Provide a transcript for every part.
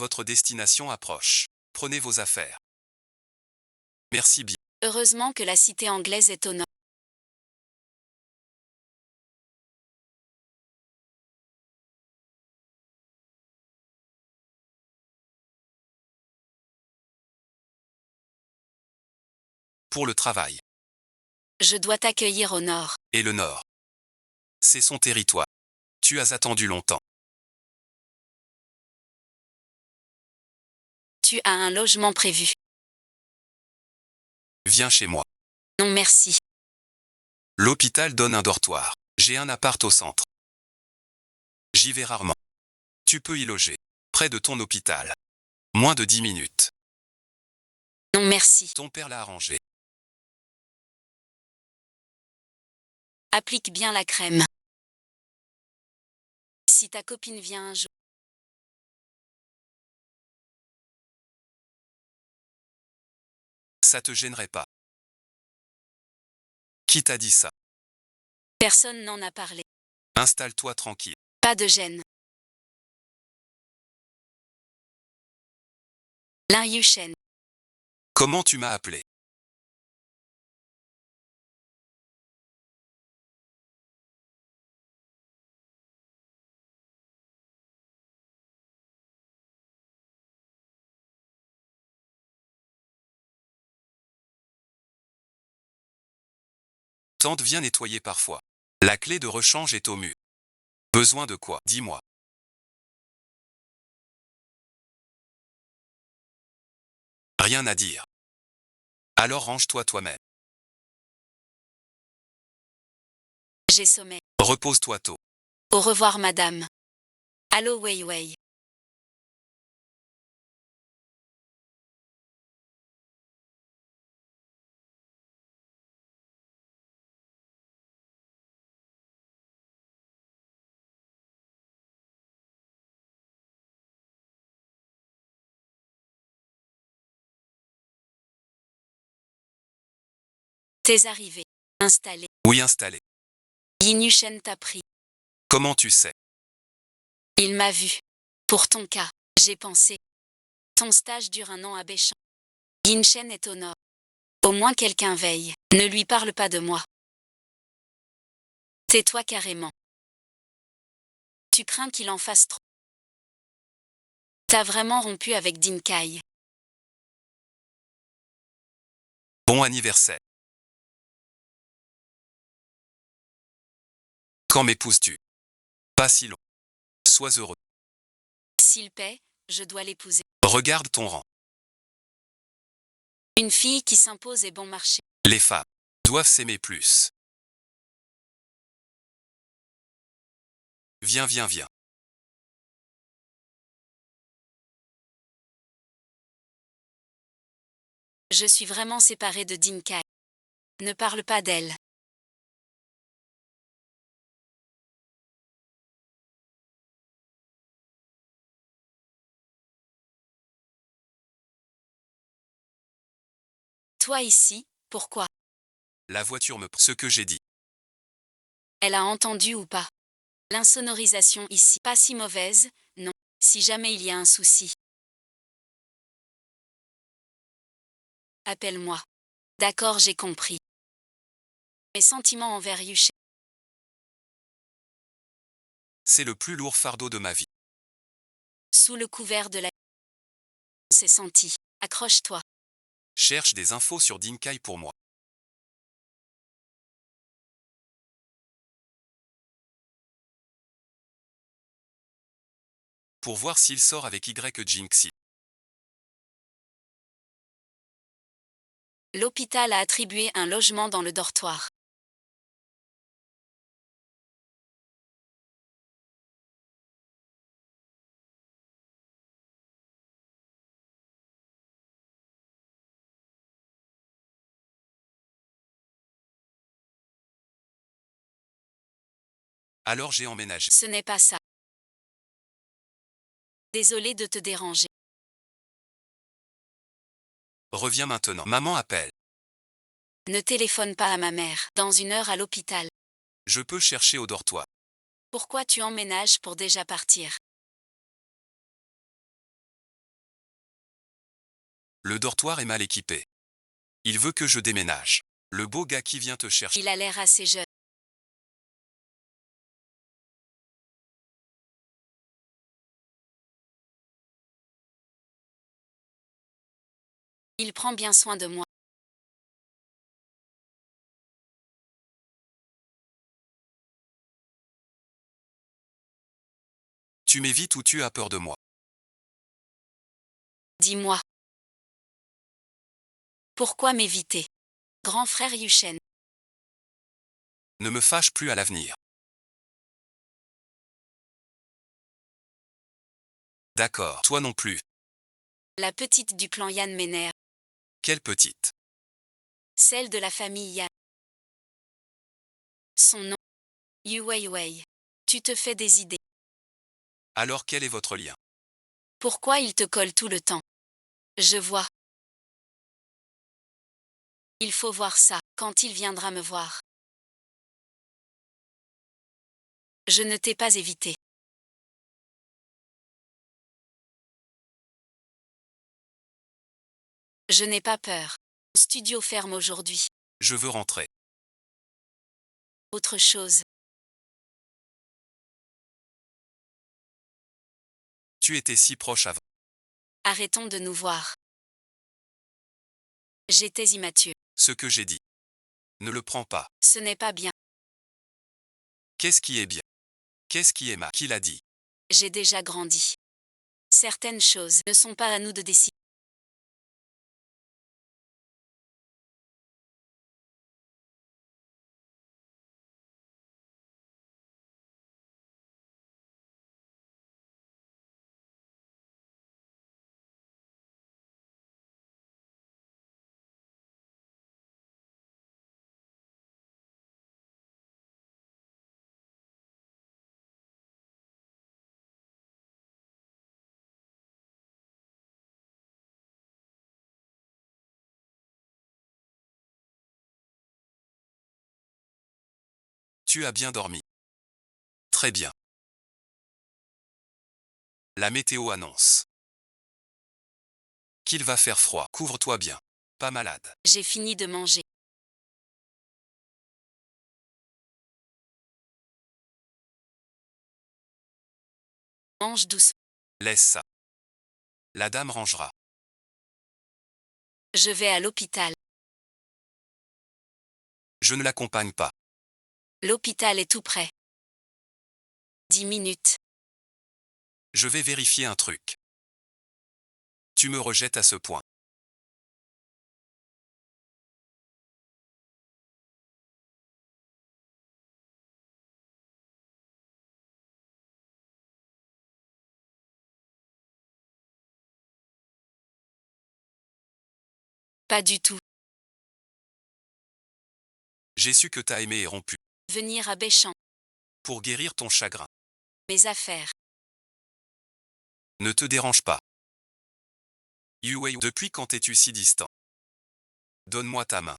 Votre destination approche. Prenez vos affaires. Merci bien. Heureusement que la cité anglaise est au nord. Pour le travail. Je dois t'accueillir au nord. Et le nord. C'est son territoire. Tu as attendu longtemps. Tu as un logement prévu. Viens chez moi. Non merci. L'hôpital donne un dortoir. J'ai un appart au centre. J'y vais rarement. Tu peux y loger. Près de ton hôpital. Moins de 10 minutes. Non merci. Ton père l'a arrangé. Applique bien la crème. Si ta copine vient un jour. Ça te gênerait pas. Qui t'a dit ça? Personne n'en a parlé. Installe-toi tranquille. Pas de gêne. Lin Yushen. Comment tu m'as appelé? Tante vient nettoyer parfois. La clé de rechange est au mur. Besoin de quoi? Dis-moi. Rien à dire. Alors range-toi toi-même. J'ai sommeil. Repose-toi tôt. Au revoir madame. Allô Wei Wei. T'es arrivé. Installé. Oui, installé. Yin Yushen t'a pris. Comment tu sais? Il m'a vu. Pour ton cas, j'ai pensé. Ton stage dure 1 an à Béchamp. Yin Shen est au nord. Au moins quelqu'un veille. Ne lui parle pas de moi. Tais-toi carrément. Tu crains qu'il en fasse trop. T'as vraiment rompu avec Din Kai. Bon anniversaire. Quand m'épouses-tu? Pas si long. Sois heureux. S'il paie, je dois l'épouser. Regarde ton rang. Une fille qui s'impose est bon marché. Les femmes doivent s'aimer plus. Viens, viens, viens. Je suis vraiment séparée de Din Kai. Ne parle pas d'elle. Toi ici, pourquoi? La voiture me... Ce que j'ai dit. Elle a entendu ou pas? L'insonorisation ici, pas si mauvaise, non, si jamais il y a un souci. Appelle-moi. D'accord, j'ai compris. Mes sentiments envers Yushen. C'est le plus lourd fardeau de ma vie. Sous le couvert de la... On s'est senti. Accroche-toi. Cherche des infos sur Dinkai pour moi. Pour voir s'il sort avec Y Jinxie. L'hôpital a attribué un logement dans le dortoir. Alors j'ai emménagé. Ce n'est pas ça. Désolé de te déranger. Reviens maintenant. Maman appelle. Ne téléphone pas à ma mère. Dans 1 heure à l'hôpital. Je peux chercher au dortoir. Pourquoi tu emménages pour déjà partir? Le dortoir est mal équipé. Il veut que je déménage. Le beau gars qui vient te chercher. Il a l'air assez jeune. Il prend bien soin de moi. Tu m'évites ou tu as peur de moi? Dis-moi. Pourquoi m'éviter? Grand frère Yushen. Ne me fâche plus à l'avenir. D'accord, toi non plus. La petite du clan Yan m'énerve. Quelle petite. Celle de la famille Yan. Son nom. Yu Weiwei. Tu te fais des idées. Alors quel est votre lien? Pourquoi il te colle tout le temps? Je vois. Il faut voir ça, quand il viendra me voir. Je ne t'ai pas évité. Je n'ai pas peur. Studio ferme aujourd'hui. Je veux rentrer. Autre chose. Tu étais si proche avant. Arrêtons de nous voir. J'étais immature. Ce que j'ai dit. Ne le prends pas. Ce n'est pas bien. Qu'est-ce qui est bien? Qu'est-ce qui est mal? Qui l'a dit? J'ai déjà grandi. Certaines choses ne sont pas à nous de décider. Tu as bien dormi. Très bien. La météo annonce qu'il va faire froid. Couvre-toi bien. Pas malade. J'ai fini de manger. Mange doucement. Laisse ça. La dame rangera. Je vais à l'hôpital. Je ne l'accompagne pas. L'hôpital est tout près. 10 minutes. Je vais vérifier un truc. Tu me rejettes à ce point. Pas du tout. J'ai su que t'as aimé et rompu. Venir à Béchamp. Pour guérir ton chagrin. Mes affaires. Ne te dérange pas. Yue, depuis quand es-tu si distant? Donne-moi ta main.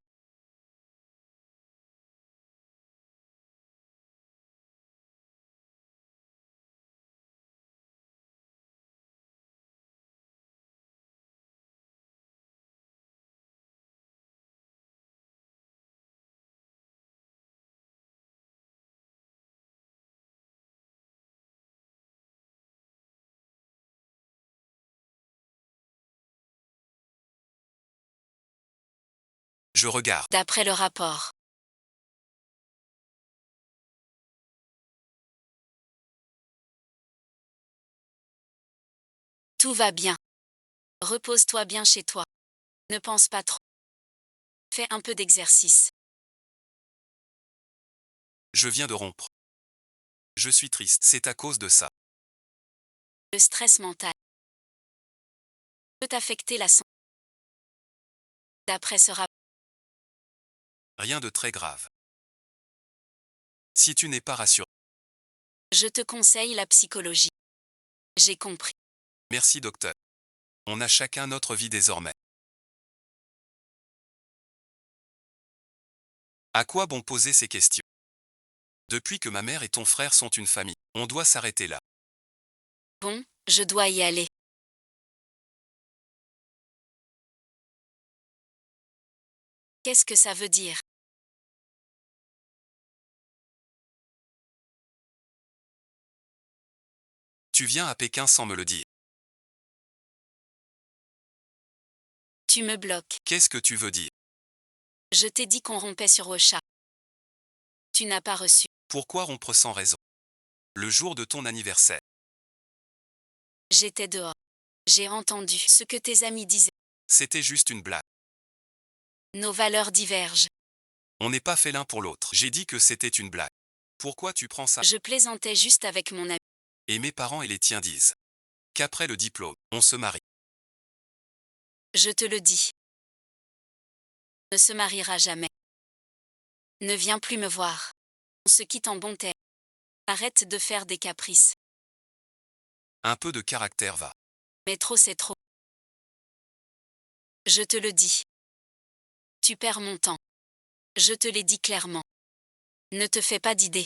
Je regarde. D'après le rapport. Tout va bien. Repose-toi bien chez toi. Ne pense pas trop. Fais un peu d'exercice. Je viens de rompre. Je suis triste. C'est à cause de ça. Le stress mental peut affecter la santé. D'après ce rapport. Rien de très grave. Si tu n'es pas rassuré. Je te conseille la psychologie. J'ai compris. Merci docteur. On a chacun notre vie désormais. À quoi bon poser ces questions? Depuis que ma mère et ton frère sont une famille, on doit s'arrêter là. Bon, je dois y aller. Qu'est-ce que ça veut dire? Tu viens à Pékin sans me le dire. Tu me bloques. Qu'est-ce que tu veux dire? Je t'ai dit qu'on rompait sur Ocha. Tu n'as pas reçu. Pourquoi rompre sans raison? Le jour de ton anniversaire. J'étais dehors. J'ai entendu ce que tes amis disaient. C'était juste une blague. Nos valeurs divergent. On n'est pas fait l'un pour l'autre. J'ai dit que c'était une blague. Pourquoi tu prends ça? Je plaisantais juste avec mon ami. Et mes parents et les tiens disent qu'après le diplôme, on se marie. Je te le dis. Ne se mariera jamais. Ne viens plus me voir. On se quitte en bon terme. Arrête de faire des caprices. Un peu de caractère va. Mais trop c'est trop. Je te le dis. Tu perds mon temps. Je te l'ai dit clairement. Ne te fais pas d'idées.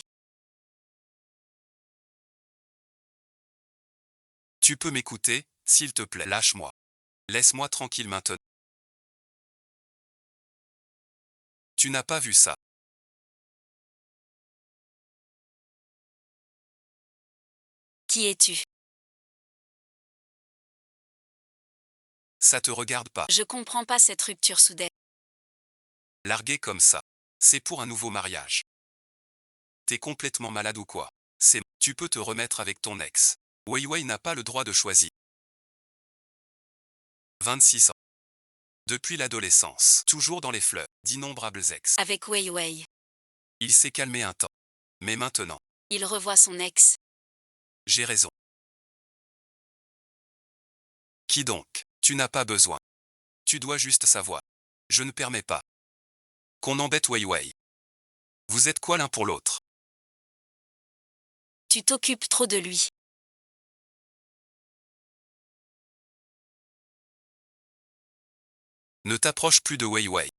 Tu peux m'écouter, s'il te plaît. Lâche-moi. Laisse-moi tranquille maintenant. Tu n'as pas vu ça. Qui es-tu? Ça te regarde pas. Je comprends pas cette rupture soudaine. Largué comme ça. C'est pour un nouveau mariage. T'es complètement malade ou quoi? Tu peux te remettre avec ton ex. Weiwei n'a pas le droit de choisir. 26 ans. Depuis l'adolescence, toujours dans les fleurs, d'innombrables ex. Avec Wei Wei. Il s'est calmé un temps. Mais maintenant, Il revoit son ex. j'ai raison. Qui donc? Tu n'as pas besoin. Tu dois juste savoir. Je ne permets pas qu'on embête Weiwei. Vous êtes quoi l'un pour l'autre? Tu t'occupes trop de lui. Ne t'approche plus de Weiwei.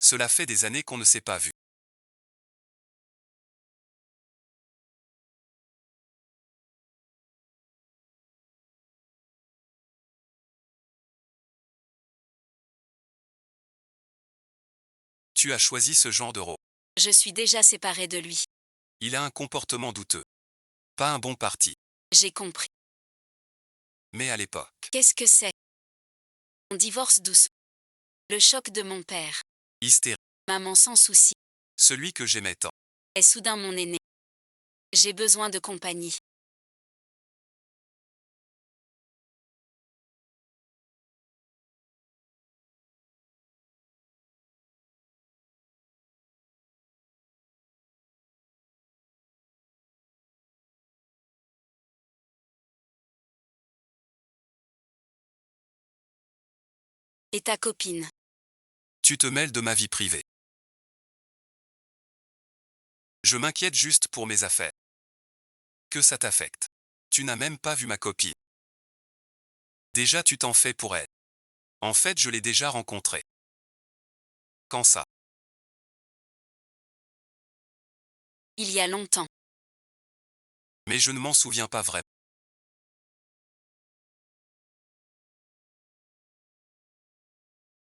Cela fait des années qu'on ne s'est pas vu. Tu as choisi ce genre de rôle. Je suis déjà séparée de lui. Il a un comportement douteux. Pas un bon parti. J'ai compris. Mais à l'époque, Qu'est-ce que c'est? On divorce doucement. Le choc de mon père. hystérie. Maman sans souci. Celui que j'aimais tant. Est soudain mon aîné. J'ai besoin de compagnie. Et ta copine? Tu te mêles de ma vie privée. Je m'inquiète juste pour mes affaires. Que ça t'affecte. Tu n'as même pas vu ma copine. Déjà tu t'en fais pour elle. En fait je l'ai déjà rencontrée. Quand ça? Il y a longtemps. Mais je ne m'en souviens pas vraiment.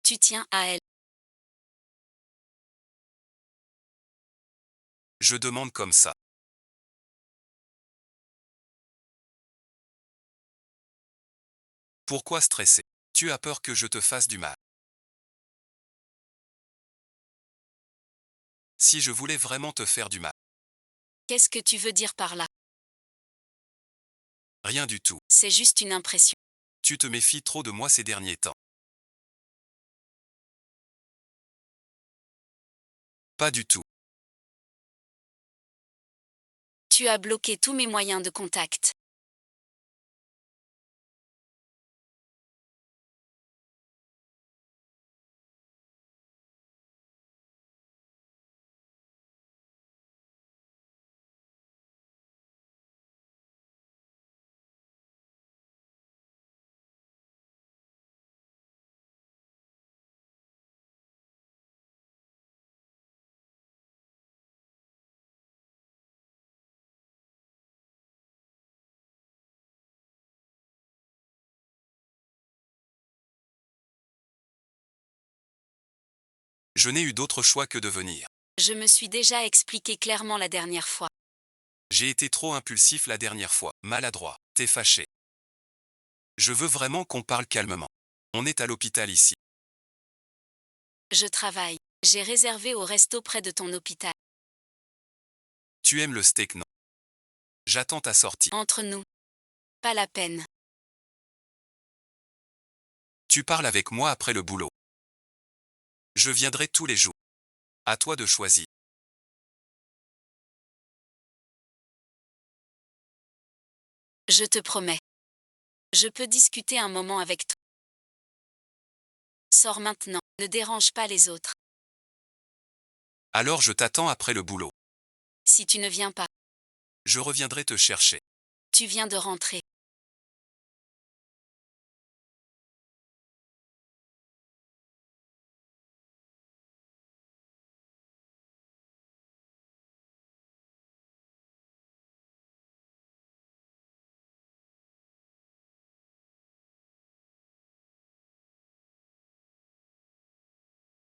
Tu tiens à elle. Je demande comme ça. Pourquoi stresser? Tu as peur que je te fasse du mal. Si je voulais vraiment te faire du mal. Qu'est-ce que tu veux dire par là? Rien du tout. C'est juste une impression. Tu te méfies trop de moi ces derniers temps. Pas du tout. Tu as bloqué tous mes moyens de contact. Je n'ai eu d'autre choix que de venir. Je me suis déjà expliqué clairement la dernière fois. J'ai été trop impulsif la dernière fois, maladroit, t'es fâché. Je veux vraiment qu'on parle calmement. On est à l'hôpital ici. Je travaille. J'ai réservé au resto près de ton hôpital. Tu aimes le steak, non? J'attends ta sortie. Entre nous. Pas la peine. Tu parles avec moi après le boulot. Je viendrai tous les jours. À toi de choisir. Je te promets. Je peux discuter un moment avec toi. Sors maintenant. Ne dérange pas les autres. Alors je t'attends après le boulot. Si tu ne viens pas, Je reviendrai te chercher. tu viens de rentrer.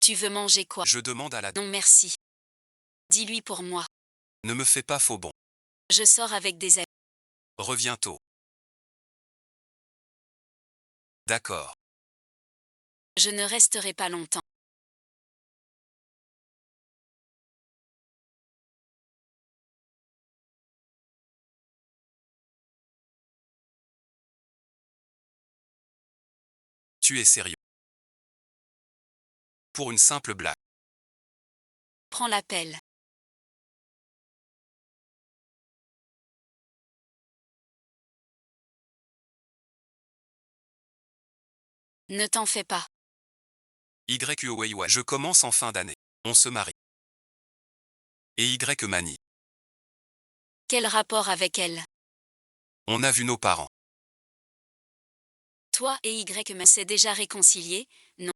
Tu veux manger quoi? Je demande à la... Non merci. Dis-lui pour moi. Ne me fais pas faux bon. Je sors avec des amis. Reviens tôt. D'accord. Je ne resterai pas longtemps. Tu es sérieux. Pour une simple blague. Prends l'appel. Ne t'en fais pas. YUWEIWA. Je commence en fin d'année. On se marie. Et Y manie. Quel rapport avec elle? On a vu nos parents. Toi et Y s'est déjà réconcilié? Non.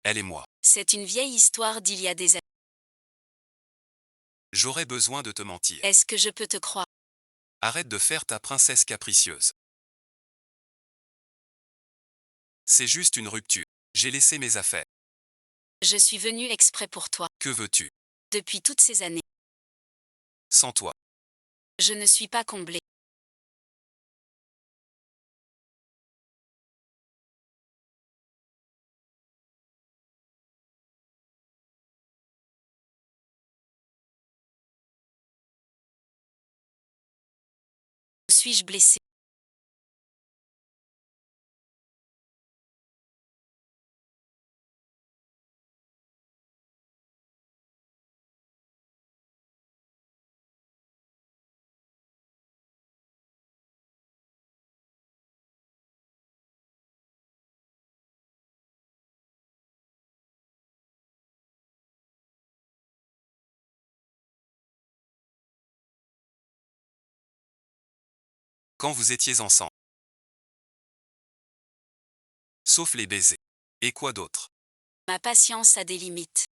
Elle et moi. C'est une vieille histoire d'il y a des années. J'aurais besoin de te mentir. Est-ce que je peux te croire? Arrête de faire ta princesse capricieuse. C'est juste une rupture. J'ai laissé mes affaires. Je suis venue exprès pour toi. Que veux-tu? Depuis toutes ces années. Sans toi. Je ne suis pas comblée. Suis-je blessée? Quand vous étiez ensemble. Sauf les baisers. Et quoi d'autre? Ma patience a des limites.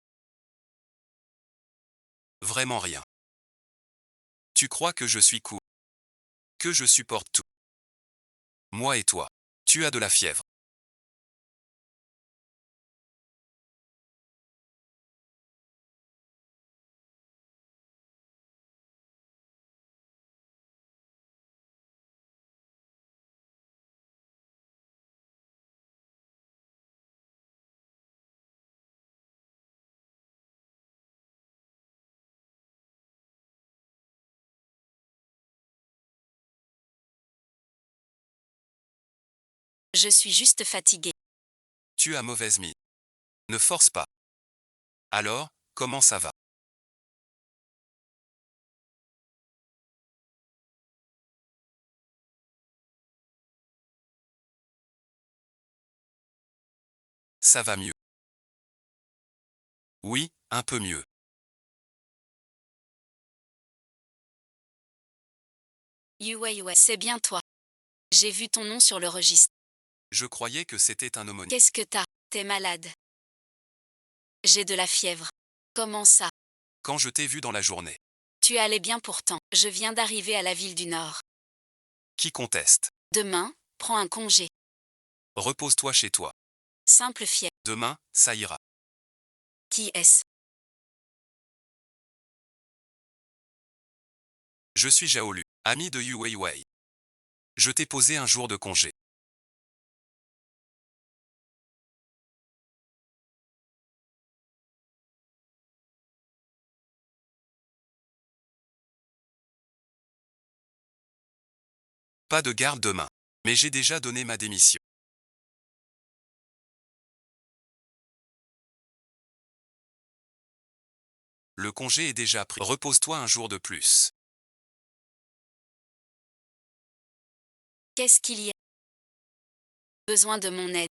Vraiment rien. Tu crois que je suis cool? Que je supporte tout? Moi et toi. Tu as de la fièvre. Je suis juste fatiguée. Tu as mauvaise mine. Ne force pas. Alors, comment ça va? Ça va mieux. Oui, un peu mieux. Yue, c'est bien toi. J'ai vu ton nom sur le registre. Je croyais que c'était un homonyme. Qu'est-ce que t'as? T'es malade. J'ai de la fièvre. Comment ça? Quand je t'ai vu dans la journée. Tu allais bien pourtant. Je viens d'arriver à la ville du Nord. Qui conteste? Demain, prends un congé. Repose-toi chez toi. Simple fièvre. Demain, ça ira. Qui est-ce? Je suis Zhao Lu, ami de Yu Weiwei. Je t'ai posé un jour de congé. Pas de garde demain. Mais j'ai déjà donné ma démission. Le congé est déjà pris. Repose-toi un jour de plus. Qu'est-ce qu'il y a? Besoin de mon aide.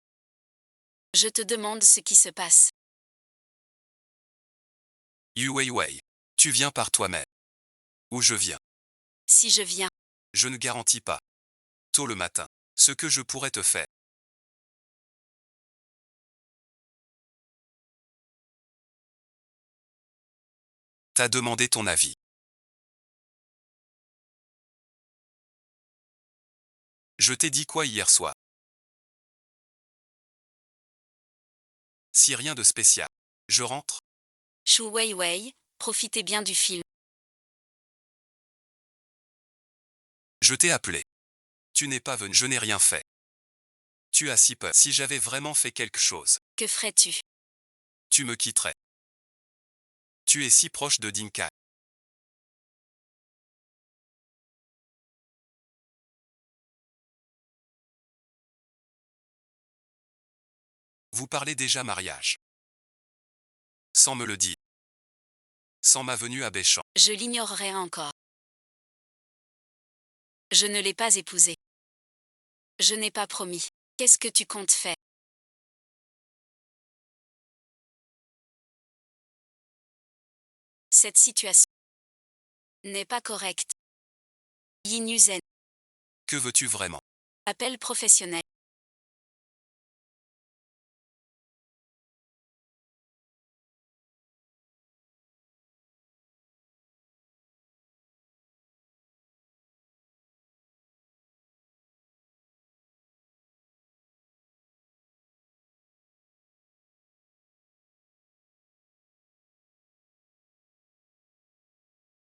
Je te demande ce qui se passe. Yu Weiwei. Tu viens par toi-même. Ou je viens. Si je viens, Je ne garantis pas. Tôt le matin. Ce que je pourrais te faire. T'as demandé ton avis. Je t'ai dit quoi hier soir? Si rien de spécial. Je rentre? Shu Weiwei, profitez bien du film. Je t'ai appelé. Tu n'es pas venu. Je n'ai rien fait. Tu as si peur. Si j'avais vraiment fait quelque chose, Que ferais-tu? tu me quitterais. Tu es si proche de Dinka. Vous parlez déjà mariage. Sans me le dire. Sans ma venue à Béchamp. Je l'ignorerai encore. Je ne l'ai pas épousé. Je n'ai pas promis. Qu'est-ce que tu comptes faire? Cette situation n'est pas correcte. Yin Yuzen. Que veux-tu vraiment? Appel professionnel.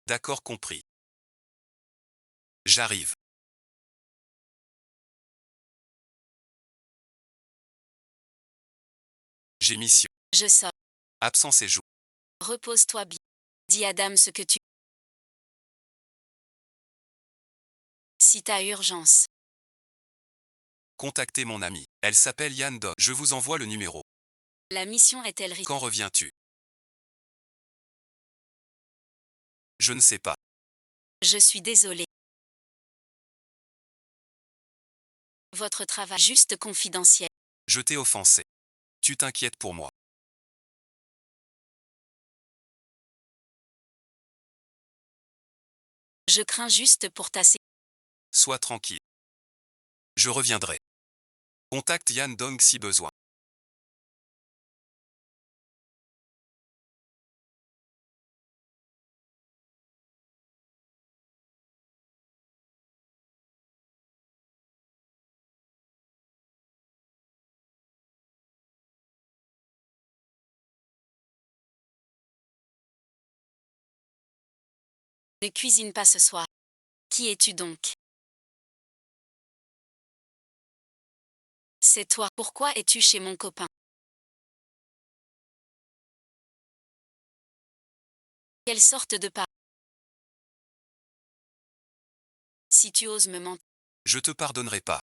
D'accord, compris. J'arrive. J'ai mission. Je sors. Absent ces jours. Repose-toi bien. Dis à Dame ce que tu... Si t'as urgence. Contactez mon amie. Elle s'appelle Yann Do. Je vous envoie le numéro. La mission est-elle risquée? Quand reviens-tu? Je ne sais pas. Je suis désolé. Votre travail juste confidentiel. Je t'ai offensé. Tu t'inquiètes pour moi. Je crains juste pour ta sécurité. Sois tranquille. Je reviendrai. Contacte Yann Dong si besoin. Ne cuisine pas ce soir. Qui es-tu donc? C'est toi. Pourquoi es-tu chez mon copain? Quelle sorte de pas? Si tu oses me mentir. Je te pardonnerai pas.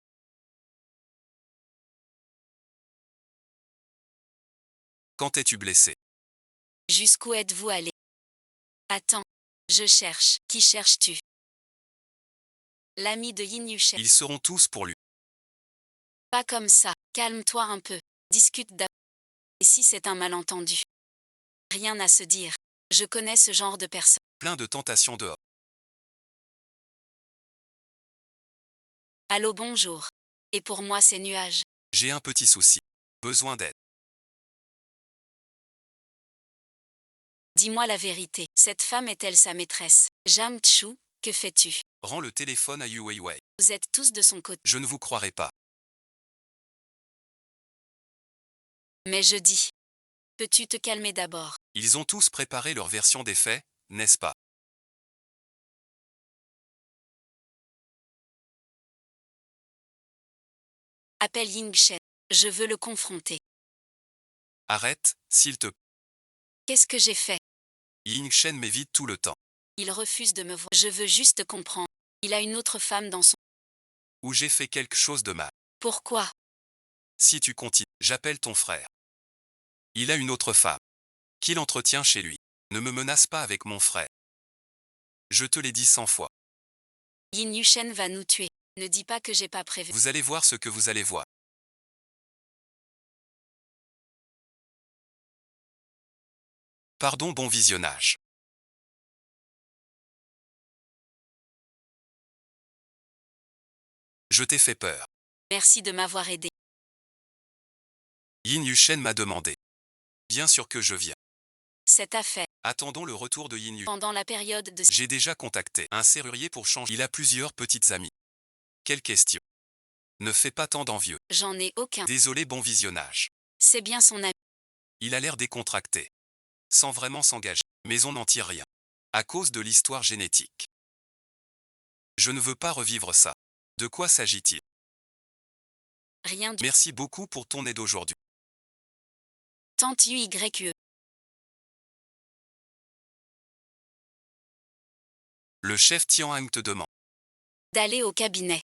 Quand es-tu blessé? Jusqu'où êtes-vous allé? Attends. Je cherche. Qui cherches-tu? L'ami de Yin Yuchen. Ils seront tous pour lui. Pas comme ça. Calme-toi un peu. Discute d'abord. Et si c'est un malentendu? Rien à se dire. Je connais ce genre de personne. Plein de tentations dehors. Allô, bonjour. Et pour moi ces nuages. J'ai un petit souci. Besoin d'aide. Dis-moi la vérité. Cette femme est-elle sa maîtresse? Jam Tchou, que fais-tu? Rends le téléphone à Yu Weiwei. Vous êtes tous de son côté. Je ne vous croirai pas. Mais je dis. Peux-tu te calmer d'abord? Ils ont tous préparé leur version des faits, n'est-ce pas? Appelle Ying-Shen. Je veux le confronter. Arrête, s'il te plaît. Qu'est-ce que j'ai fait? Ying-Shen m'évite tout le temps. Il refuse de me voir. Je veux juste comprendre. Il a une autre femme dans son... Ou j'ai fait quelque chose de mal. Pourquoi? Si tu continues, j'appelle ton frère. Il a une autre femme. Qu'il entretient chez lui. Ne me menace pas avec mon frère. Je te l'ai dit 100 fois. Yin Yushen va nous tuer. Ne dis pas que j'ai pas prévu. Vous allez voir ce que vous allez voir. Pardon, bon visionnage. Je t'ai fait peur. Merci de m'avoir aidé. Yin Yushen m'a demandé. Bien sûr que je viens. Cette affaire. Attendons le retour de Yin Yushen. Pendant la période de... J'ai déjà contacté un serrurier pour changer. Il a plusieurs petites amies. Quelle question? Ne fais pas tant d'envieux. J'en ai aucun. Désolé, bon visionnage. C'est bien son ami. Il a l'air décontracté. Sans vraiment s'engager. Mais on n'en tire rien. À cause de l'histoire génétique. Je ne veux pas revivre ça. De quoi s'agit-il? Rien du... Merci beaucoup pour ton aide aujourd'hui. Tante UYE. Le chef Tianhang te demande. D'aller au cabinet.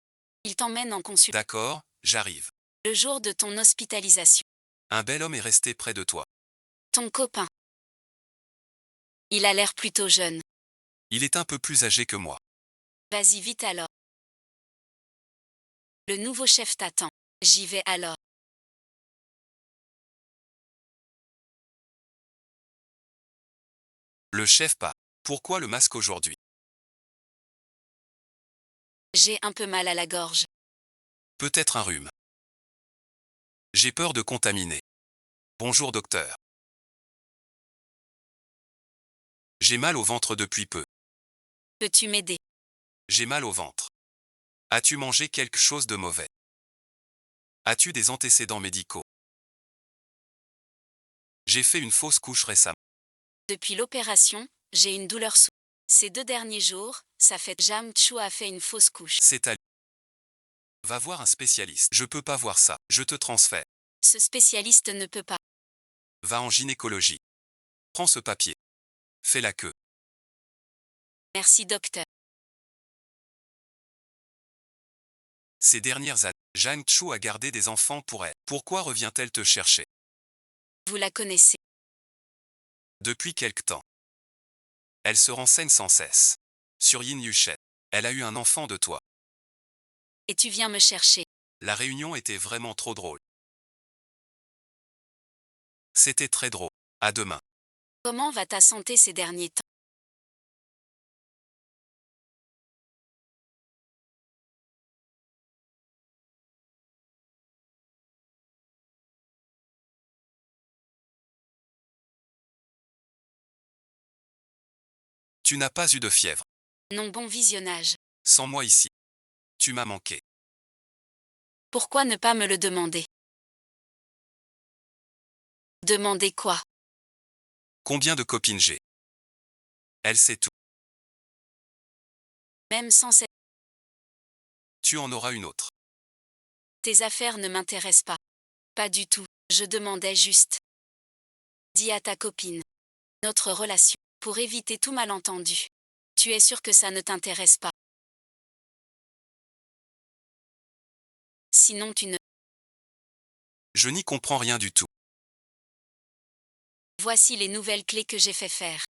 Il t'emmène en consultation. D'accord, j'arrive. Le jour de ton hospitalisation. Un bel homme est resté près de toi. Ton copain. Il a l'air plutôt jeune. Il est un peu plus âgé que moi. Vas-y vite alors. Le nouveau chef t'attend. J'y vais alors. Le chef pas. Pourquoi le masque aujourd'hui? J'ai un peu mal à la gorge. Peut-être un rhume. J'ai peur de contaminer. Bonjour docteur. J'ai mal au ventre depuis peu. Peux-tu m'aider? J'ai mal au ventre. As-tu mangé quelque chose de mauvais? As-tu des antécédents médicaux? J'ai fait une fausse couche récemment. Depuis l'opération, j'ai une douleur sous. Ces 2 derniers jours, ça fait... Jam Chu a fait une fausse couche. C'est à lui. Va voir un spécialiste. Je peux pas voir ça. Je te transfère. Ce spécialiste ne peut pas. Va en gynécologie. Prends ce papier. Fais la queue. Merci docteur. Ces dernières années, Zhang Chu a gardé des enfants pour elle. Pourquoi revient-elle te chercher? Vous la connaissez. Depuis quelque temps. Elle se renseigne sans cesse. Sur Yin Yushen. Elle a eu un enfant de toi. Et tu viens me chercher. La réunion était vraiment trop drôle. C'était très drôle. À demain. Comment va ta santé ces derniers temps? Tu n'as pas eu de fièvre. Non, bon visionnage. Sans moi ici. Tu m'as manqué. Pourquoi ne pas me le demander? Demander quoi? Combien de copines j'ai? Elle sait tout. Même sans cette... Tu en auras une autre. Tes affaires ne m'intéressent pas. Pas du tout. Je demandais juste. Dis à ta copine. Notre relation. Pour éviter tout malentendu. Tu es sûr que ça ne t'intéresse pas? Sinon tu ne... Je n'y comprends rien du tout. Voici les nouvelles clés que j'ai fait faire.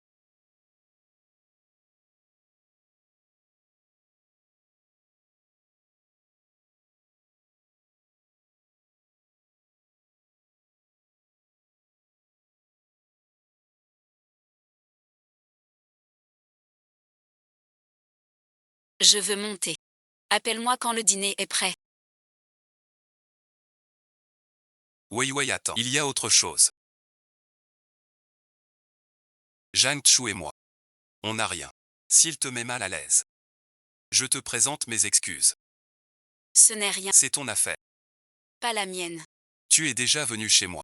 Je veux monter. Appelle-moi quand le dîner est prêt. Oui, attends. Il y a autre chose. Zhang Chu et moi. On n'a rien. S'il te met mal à l'aise. Je te présente mes excuses. Ce n'est rien. C'est ton affaire. Pas la mienne. Tu es déjà venu chez moi.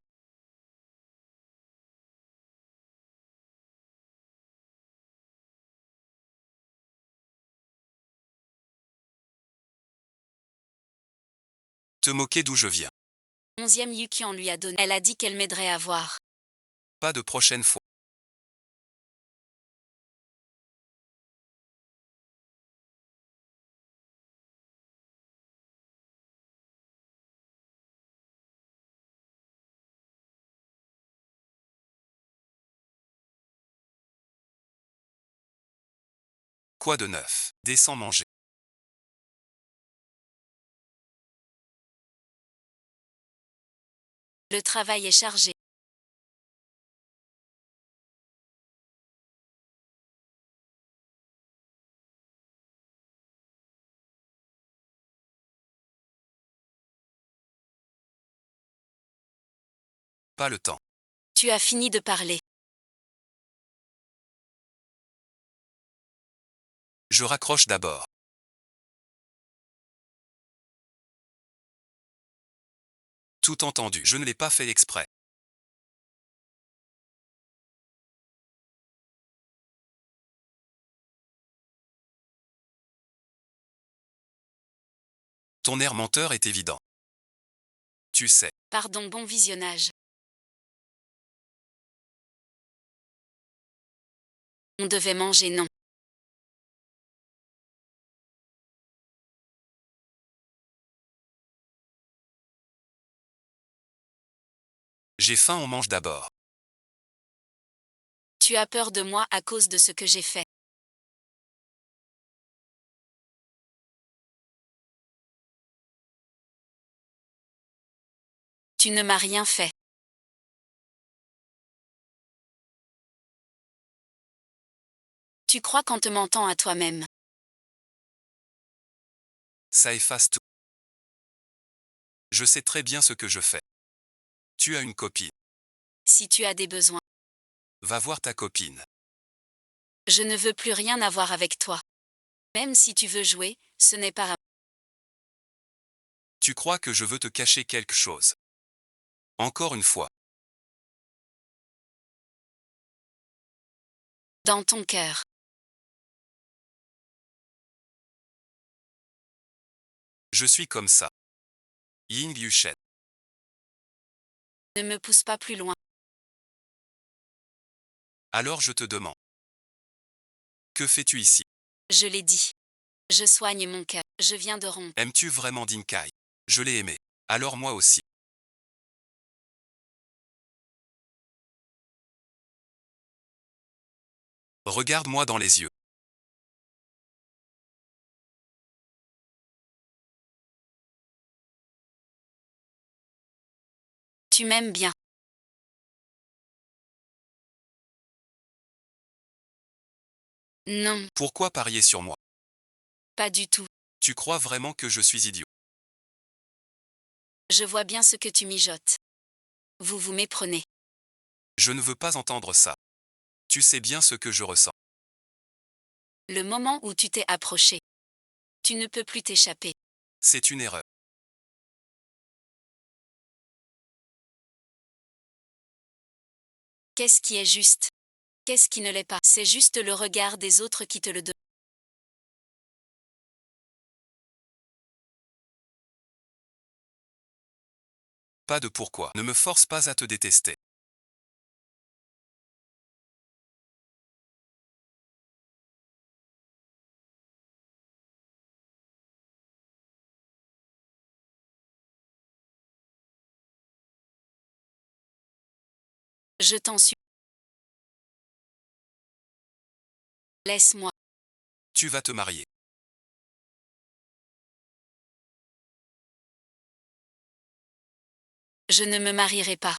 Te moquer d'où je viens. 11e Yuki en lui a donné. Elle a dit qu'elle m'aiderait à voir. Pas de prochaine fois. Quoi de neuf? Descends manger. Le travail est chargé. Pas le temps. Tu as fini de parler. Je raccroche d'abord. Tout entendu, je ne l'ai pas fait exprès. Ton air menteur est évident. Tu sais. Pardon, bon visionnage. On devait manger, non. J'ai faim, on mange d'abord. Tu as peur de moi à cause de ce que j'ai fait. Tu ne m'as rien fait. Tu crois qu'en te mentant à toi-même. Ça efface tout. Je sais très bien ce que je fais. Tu as une copine. Si tu as des besoins. Va voir ta copine. Je ne veux plus rien avoir avec toi. Même si tu veux jouer, ce n'est pas à... Tu crois que je veux te cacher quelque chose. Encore une fois. Dans ton cœur. Je suis comme ça. Ying Yuchen. Ne me pousse pas plus loin. Alors je te demande. Que fais-tu ici? Je l'ai dit. Je soigne mon cœur. Je viens de rompre. Aimes-tu vraiment Dinkai? Je l'ai aimé. Alors moi aussi. Regarde-moi dans les yeux. Tu m'aimes bien. Non, Pourquoi parier sur moi? pas du tout. Tu crois vraiment que je suis idiot? Je vois bien ce que tu mijotes. Vous vous méprenez. Je ne veux pas entendre ça. Tu sais bien ce que je ressens. Le moment où tu t'es approché. Tu ne peux plus t'échapper. C'est une erreur. Qu'est-ce qui est juste? Qu'est-ce qui ne l'est pas? C'est juste le regard des autres qui te le donnent. Pas de pourquoi. Ne me force pas à te détester. Je t'en suis. Laisse-moi. Tu vas te marier. Je ne me marierai pas.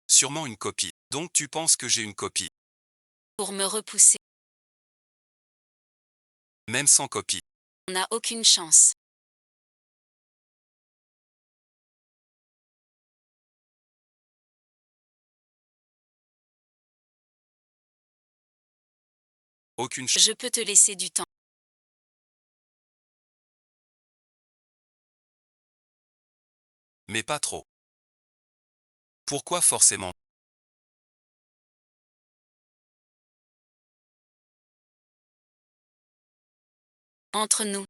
Sûrement une copie. Donc tu penses que j'ai une copie. Pour me repousser. Même sans copie. On n'a aucune chance. Aucune chance. Je peux te laisser du temps. Mais pas trop. Pourquoi forcément? Entre nous.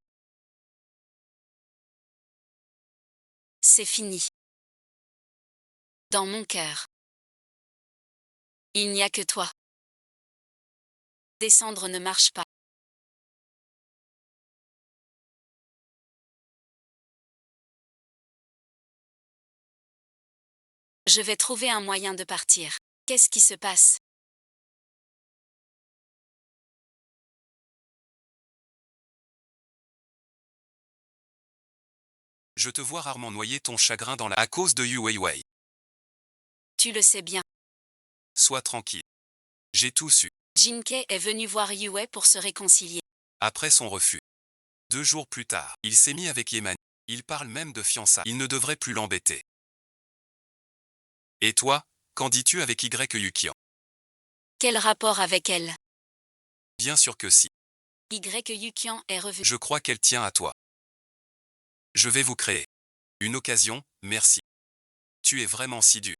C'est fini. Dans mon cœur. Il n'y a que toi. Descendre ne marche pas. Je vais trouver un moyen de partir. Qu'est-ce qui se passe? Je te vois rarement noyer ton chagrin dans la... À cause de Yu Weiwei. Tu le sais bien. Sois tranquille. J'ai tout su. Jinkei est venu voir Yue pour se réconcilier. Après son refus. 2 jours plus tard, il s'est mis avec Yeman. Il parle même de fiançailles. Il ne devrait plus l'embêter. Et toi, qu'en dis-tu avec Yukian? Quel rapport avec elle? Bien sûr que si. Yukian est revenu. Je crois qu'elle tient à toi. Je vais vous créer une occasion, merci. Tu es vraiment si dur.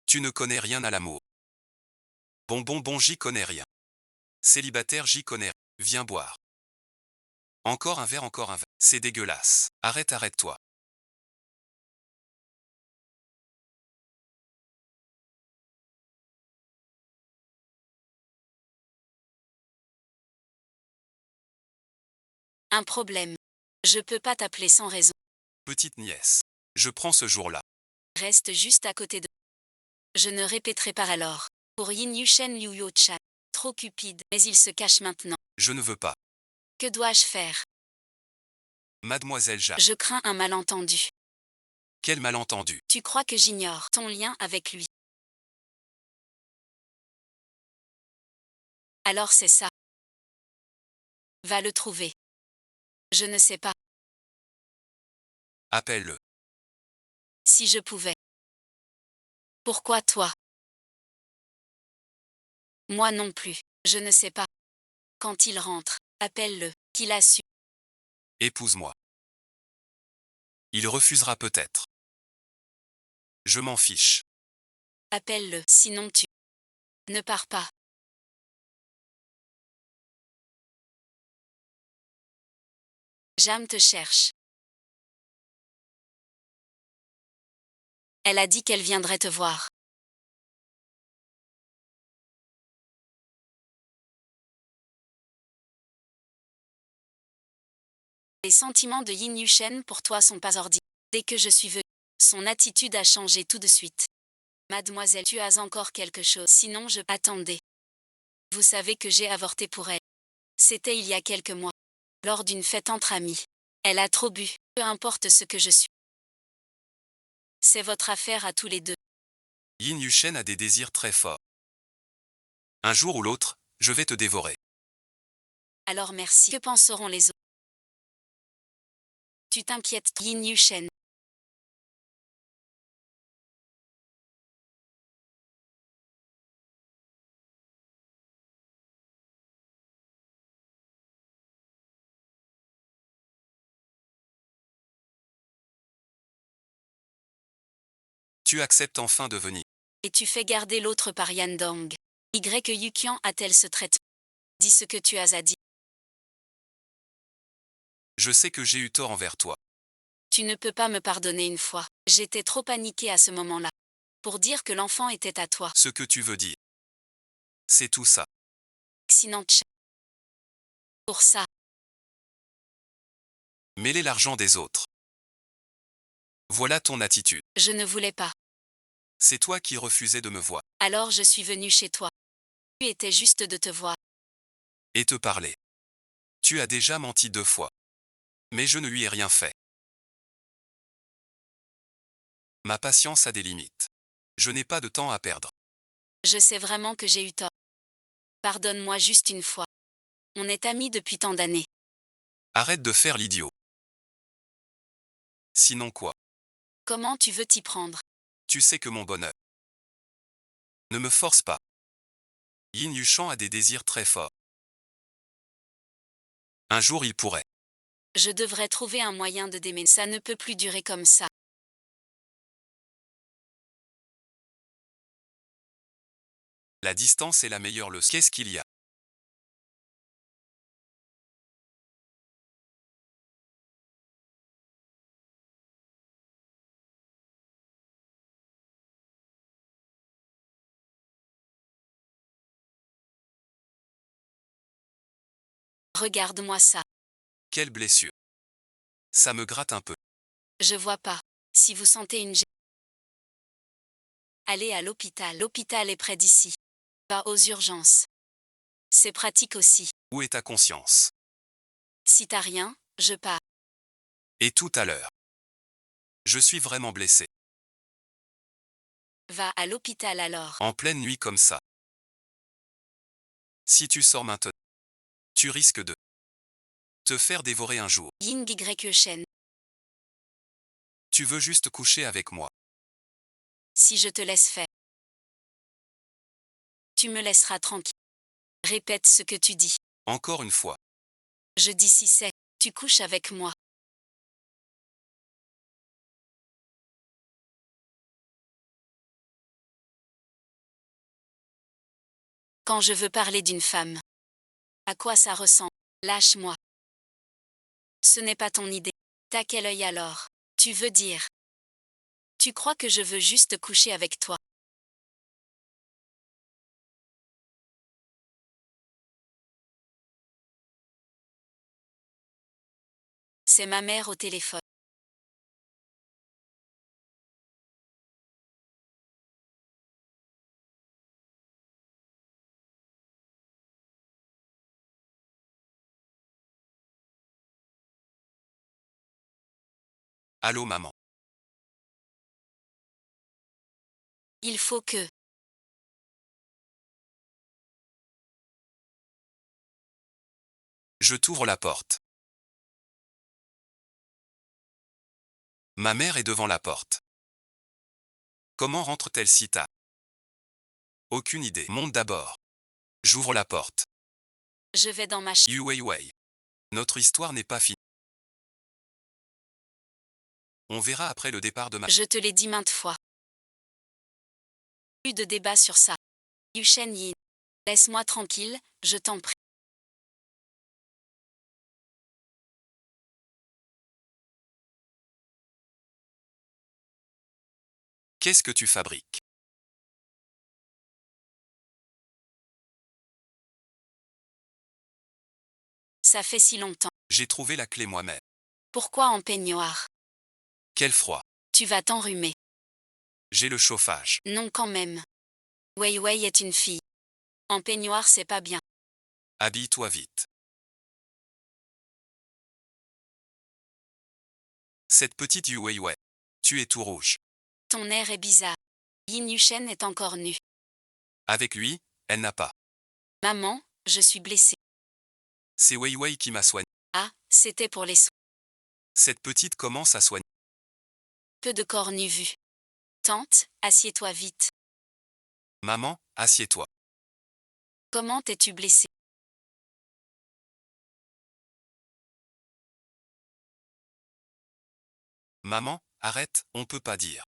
Tu ne connais rien à l'amour. Bon, j'y connais rien. Célibataire, j'y connais rien. Viens boire. Encore un verre. C'est dégueulasse. Arrête-toi. Un problème. Je peux pas t'appeler sans raison. Petite nièce. Je prends ce jour-là. Reste juste à côté de... Je ne répéterai pas alors. Pour Yin Yushen Liu Yo-chan. Trop cupide, mais il se cache maintenant. Je ne veux pas. Que dois-je faire? Mademoiselle Ja. Je crains un malentendu. Quel malentendu. Tu crois que j'ignore ton lien avec lui? Alors c'est ça. Va le trouver. Je ne sais pas. Appelle-le. Si je pouvais. Pourquoi toi? Moi non plus. Je ne sais pas. Quand il rentre, appelle-le, qu'il a su. Épouse-moi. Il refusera peut-être. Je m'en fiche. Appelle-le, sinon tu ne pars pas. Jam te cherche. Elle a dit qu'elle viendrait te voir. Les sentiments de Yin Yushen pour toi sont pas ordinaires. Dès que je suis venue, son attitude a changé tout de suite. Mademoiselle, tu as encore quelque chose, sinon je... Attendez. Vous savez que j'ai avorté pour elle. C'était il y a quelques mois, lors d'une fête entre amis. Elle a trop bu, peu importe ce que je suis. C'est votre affaire à tous les deux. Yin Yushen a des désirs très forts. Un jour ou l'autre, je vais te dévorer. Alors merci. Que penseront les autres? Tu t'inquiètes, Yin Yushen. Tu acceptes enfin de venir. Et tu fais garder l'autre par Yandong. Yukian a-t-elle ce traitement? Dis ce que tu as à dire. Je sais que j'ai eu tort envers toi. Tu ne peux pas me pardonner une fois. J'étais trop paniquée à ce moment-là. Pour dire que l'enfant était à toi. Ce que tu veux dire. C'est tout ça. Xinancha. Pour ça. Mêler l'argent des autres. Voilà ton attitude. Je ne voulais pas. C'est toi qui refusais de me voir. Alors je suis venue chez toi. Tu étais juste de te voir. Et te parler. Tu as déjà menti 2 fois. Mais je ne lui ai rien fait. Ma patience a des limites. Je n'ai pas de temps à perdre. Je sais vraiment que j'ai eu tort. Pardonne-moi juste une fois. On est amis depuis tant d'années. Arrête de faire l'idiot. Sinon quoi? Comment tu veux t'y prendre? Tu sais que mon bonheur. Ne me force pas. Yin Yushan a des désirs très forts. Un jour il pourrait. Je devrais trouver un moyen de déménager. Ça ne peut plus durer comme ça. La distance est la meilleure leçon. Qu'est-ce qu'il y a? Regarde-moi ça. Quelle blessure. Ça me gratte un peu. Je vois pas. Si vous sentez une gêne, allez à l'hôpital. L'hôpital est près d'ici. Va aux urgences. C'est pratique aussi. Où est ta conscience? Si t'as rien, je pars. Et tout à l'heure. Je suis vraiment blessé. Va à l'hôpital alors. En pleine nuit comme ça. Si tu sors maintenant, tu risques de te faire dévorer un jour. Ying Y Shen. Tu veux juste coucher avec moi. Si je te laisse faire, tu me laisseras tranquille. Répète ce que tu dis. Encore une fois. Je dis si c'est, tu couches avec moi. Quand je veux parler d'une femme. À quoi ça ressemble? Lâche-moi. Ce n'est pas ton idée. T'as quel œil alors? Tu veux dire? Tu crois que je veux juste coucher avec toi? C'est ma mère au téléphone. Allô maman. Il faut que. Je t'ouvre la porte. Ma mère est devant la porte. Comment rentre-t-elle si tard? Aucune idée. Monte d'abord. J'ouvre la porte. Je vais dans ma chambre. Yu Wei Wei. Notre histoire n'est pas finie. On verra après le départ de ma... Je te l'ai dit maintes fois. Plus de débat sur ça. Yu Shen Yin. Laisse-moi tranquille, je t'en prie. Qu'est-ce que tu fabriques? Ça fait si longtemps. J'ai trouvé la clé moi-même. Pourquoi en peignoir? Quel froid. Tu vas t'enrhumer. J'ai le chauffage. Non quand même. Wei Wei est une fille. En peignoir c'est pas bien. Habille-toi vite. Cette petite Yu Wei Wei. Tu es tout rouge. Ton air est bizarre. Yin Yushen est encore nue. Avec lui, elle n'a pas. Maman, je suis blessée. C'est Wei Wei qui m'a soigné. Ah, c'était pour les soins. Cette petite commence à soigner. Peu de corps nus vus. Tante, assieds-toi vite. Maman, assieds-toi. Comment t'es-tu blessée? Maman, arrête, on peut pas dire.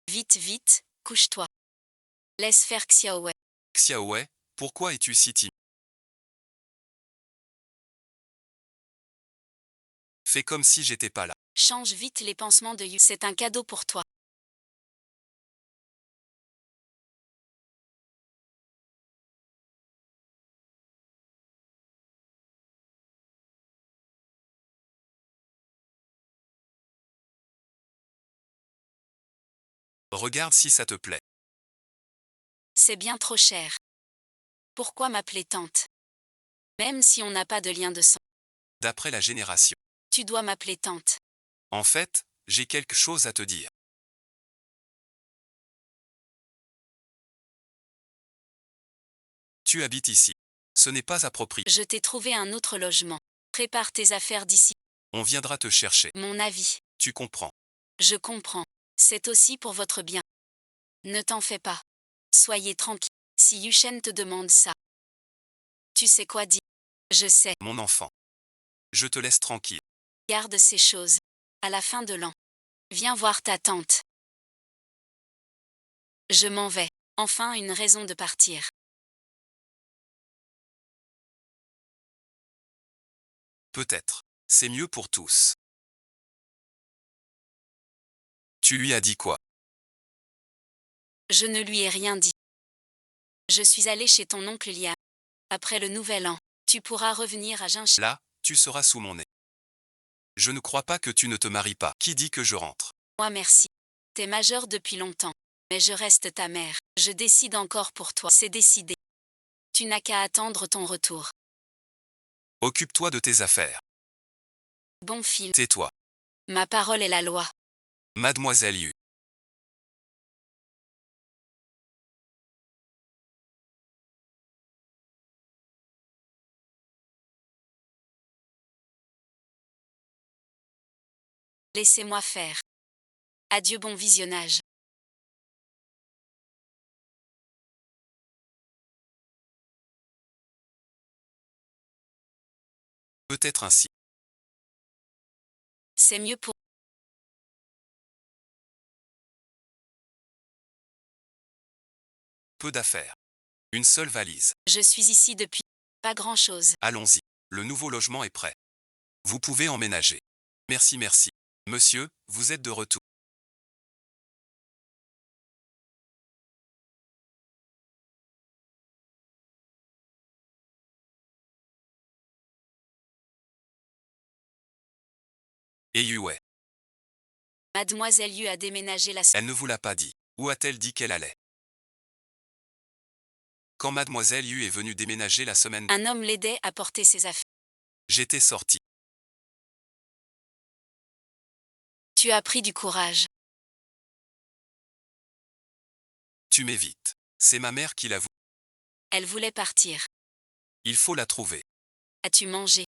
Vite, vite, couche-toi. Laisse faire Xiaowei. Xiaowei, pourquoi es-tu si timide? Fais comme si j'étais pas là. Change vite les pansements de Yu. C'est un cadeau pour toi. Regarde si ça te plaît. C'est bien trop cher. Pourquoi m'appeler tante? Même si on n'a pas de lien de sang. D'après la génération. Tu dois m'appeler tante. En fait, j'ai quelque chose à te dire. Tu habites ici. Ce n'est pas approprié. Je t'ai trouvé un autre logement. Prépare tes affaires d'ici. On viendra te chercher. Mon avis. Tu comprends. Je comprends. C'est aussi pour votre bien. Ne t'en fais pas. Soyez tranquille. Si Yushen te demande ça. Tu sais quoi dire? Je sais. Mon enfant. Je te laisse tranquille. Garde ces choses. À la fin de l'an. Viens voir ta tante. Je m'en vais. Enfin une raison de partir. Peut-être. C'est mieux pour tous. Tu lui as dit quoi? Je ne lui ai rien dit. Je suis allée chez ton oncle Liam. Après le nouvel an. Tu pourras revenir à Ginch. Là, tu seras sous mon nez. Je ne crois pas que tu ne te maries pas. Qui dit que je rentre? Moi merci. T'es majeur depuis longtemps. Mais je reste ta mère. Je décide encore pour toi. C'est décidé. Tu n'as qu'à attendre ton retour. Occupe-toi de tes affaires. Bon film. Tais-toi. Ma parole est la loi. Mademoiselle Yu. Laissez-moi faire. Adieu, bon visionnage. Peut-être ainsi. C'est mieux pour... Peu d'affaires. Une seule valise. Je suis ici depuis... Pas grand-chose. Allons-y. Le nouveau logement est prêt. Vous pouvez emménager. Merci, merci. Monsieur, vous êtes de retour. Et Yue. Mademoiselle Yu a déménagé la... Elle ne vous l'a pas dit. Où a-t-elle dit qu'elle allait? Quand Mademoiselle Yu est venue déménager la semaine, Un homme l'aidait à porter ses affaires. j'étais sorti. Tu as pris du courage. Tu m'évites. C'est ma mère qui l'avoue. Elle voulait partir. Il faut la trouver. As-tu mangé?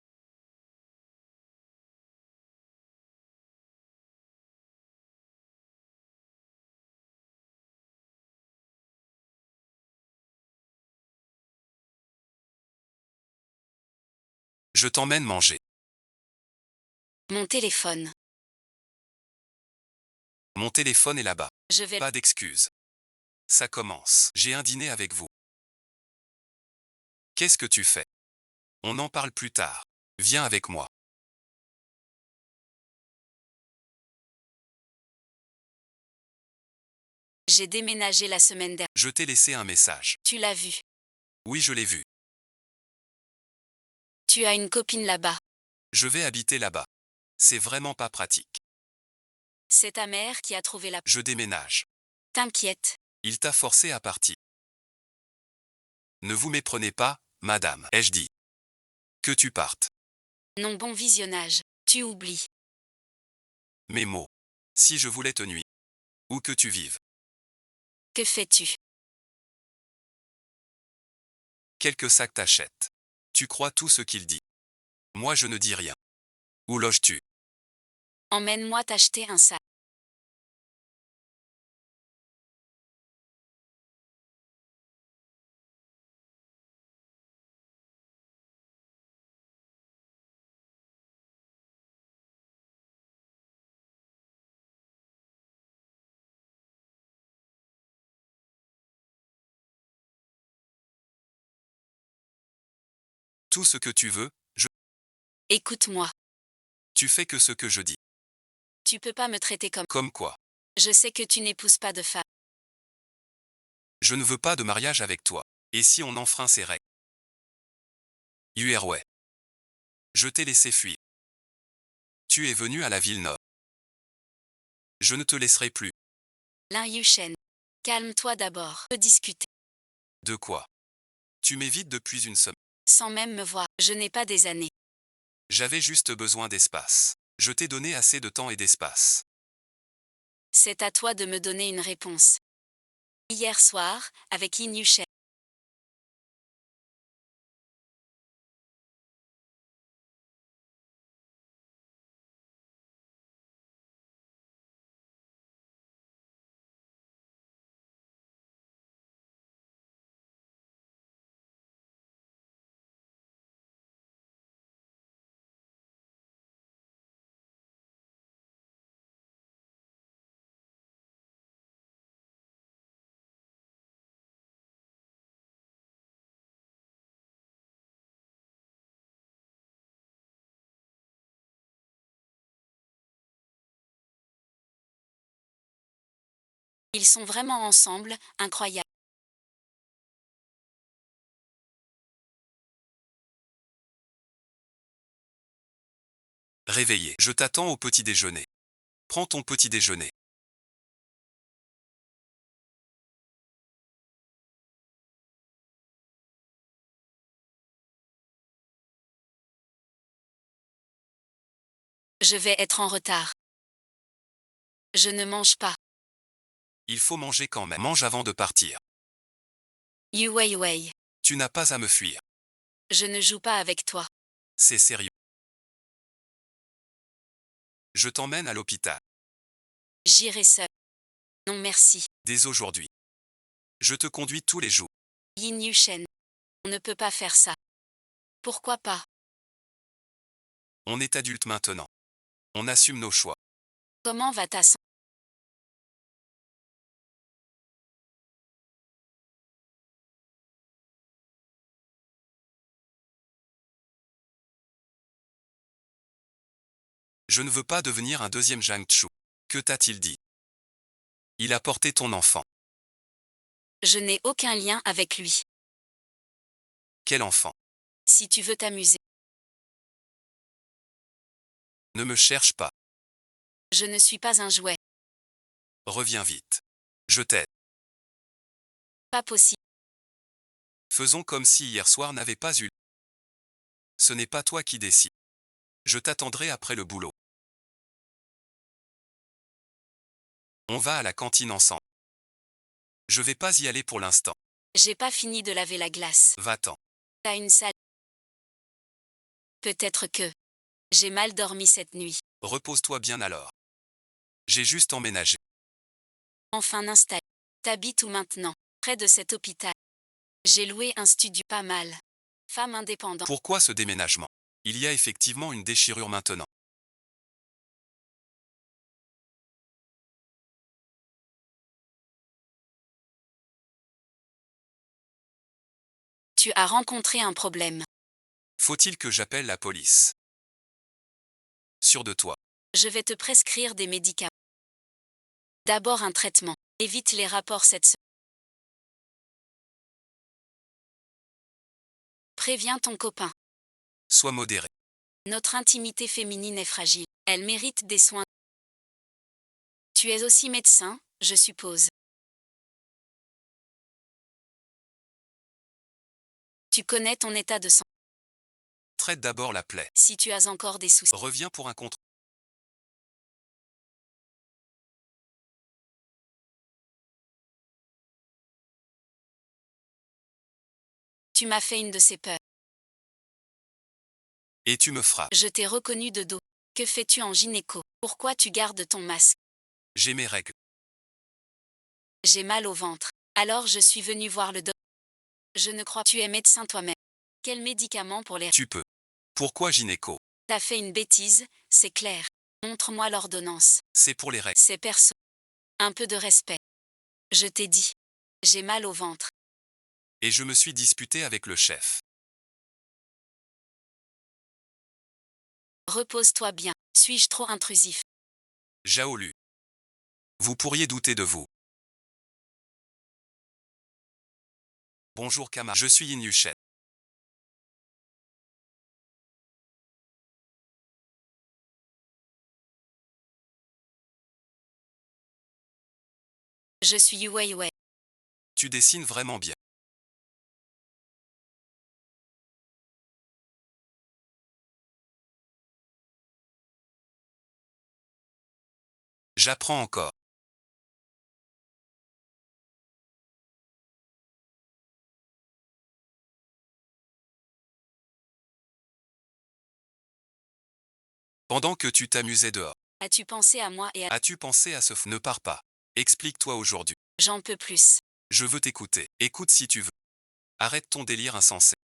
Je t'emmène manger. Mon téléphone. Mon téléphone est là-bas. Je vais... Pas d'excuses. Ça commence. J'ai un dîner avec vous. Qu'est-ce que tu fais? On en parle plus tard. Viens avec moi. J'ai déménagé la semaine dernière. Je t'ai laissé un message. Tu l'as vu. Oui, je l'ai vu. Tu as une copine là-bas. Je vais habiter là-bas. C'est vraiment pas pratique. C'est ta mère qui a trouvé la... Je déménage. T'inquiète. Il t'a forcé à partir. Ne vous méprenez pas, madame, ai-je dit. Que tu partes. Non, bon visionnage. Tu oublies. Mes mots. Si je voulais te nuire. Où que tu vives. Que fais-tu? Quelques sacs t'achètent. Tu crois tout ce qu'il dit. Moi je ne dis rien. Où loges-tu? Emmène-moi t'acheter un sac. Tout ce que tu veux, Écoute-moi. tu fais que ce que je dis. Tu peux pas me traiter comme... Comme quoi? Je sais que tu n'épouses pas de femme. Je ne veux pas de mariage avec toi. Et si on enfreint ces règles? Uerway. Je t'ai laissé fuir. Tu es venu à la ville nord. Je ne te laisserai plus. Lin Yushen. Calme-toi d'abord. On peut discuter. De quoi? Tu m'évites depuis une semaine. Sans même me voir. Je n'ai pas des années. J'avais juste besoin d'espace. Je t'ai donné assez de temps et d'espace. C'est à toi de me donner une réponse. Hier soir, avec Lin Yushen. Ils sont vraiment ensemble, incroyable. Réveillé. Je t'attends au petit déjeuner. Prends ton petit déjeuner. Je vais être en retard. Je ne mange pas. Il faut manger quand même. Mange avant de partir. Yu Wei Wei. Tu n'as pas à me fuir. Je ne joue pas avec toi. C'est sérieux. Je t'emmène à l'hôpital. J'irai seul. Non merci. Dès aujourd'hui. Je te conduis tous les jours. Yin Yushen. On ne peut pas faire ça. Pourquoi pas? On est adulte maintenant. On assume nos choix. Comment va ta santé? Je ne veux pas devenir un deuxième Zhang Chu. Que t'a-t-il dit? Il a porté ton enfant. Je n'ai aucun lien avec lui. Quel enfant? Si tu veux t'amuser. Ne me cherche pas. Je ne suis pas un jouet. Reviens vite. Je t'aide. Pas possible. Faisons comme si hier soir n'avait pas eu. Ce n'est pas toi qui décides. Je t'attendrai après le boulot. On va à la cantine ensemble. Je vais pas y aller pour l'instant. J'ai pas fini de laver la glace. Va-t'en. T'as une salle. Peut-être que j'ai mal dormi cette nuit. Repose-toi bien alors. J'ai juste emménagé. Enfin installé. T'habites où maintenant? Près de cet hôpital. J'ai loué un studio pas mal. Femme indépendante. Pourquoi ce déménagement? Il y a effectivement une déchirure maintenant. Tu as rencontré un problème. Faut-il que j'appelle la police? Sûr de toi. Je vais te prescrire des médicaments. D'abord un traitement. Évite les rapports cette semaine. Préviens ton copain. Sois modéré. Notre intimité féminine est fragile. Elle mérite des soins. Tu es aussi médecin, je suppose. Tu connais ton état de santé. Traite d'abord la plaie. Si tu as encore des soucis. Reviens pour un contrôle. Tu m'as fait une de ces peurs. Et tu me frappes. Je t'ai reconnu de dos. Que fais-tu en gynéco? Pourquoi tu gardes ton masque? J'ai mes règles. J'ai mal au ventre. Alors je suis venu voir le docteur. Je ne crois tu es médecin toi-même. Quel médicament pour les... Tu peux. Pourquoi gynéco? T'as fait une bêtise, c'est clair. Montre-moi l'ordonnance. C'est pour les règles. C'est perso. Un peu de respect. Je t'ai dit. J'ai mal au ventre. Et je me suis disputé avec le chef. Repose-toi bien. Suis-je trop intrusif? Jaolu. Vous pourriez douter de vous. Bonjour Kama. Je suis Yin Yushen. Je suis Yu Wei Wei. Tu dessines vraiment bien. J'apprends encore. Pendant que tu t'amusais dehors. As-tu pensé à moi et à... As-tu pensé à Ne pars pas. Explique-toi aujourd'hui. J'en peux plus. Je veux t'écouter. Écoute si tu veux. Arrête ton délire insensé.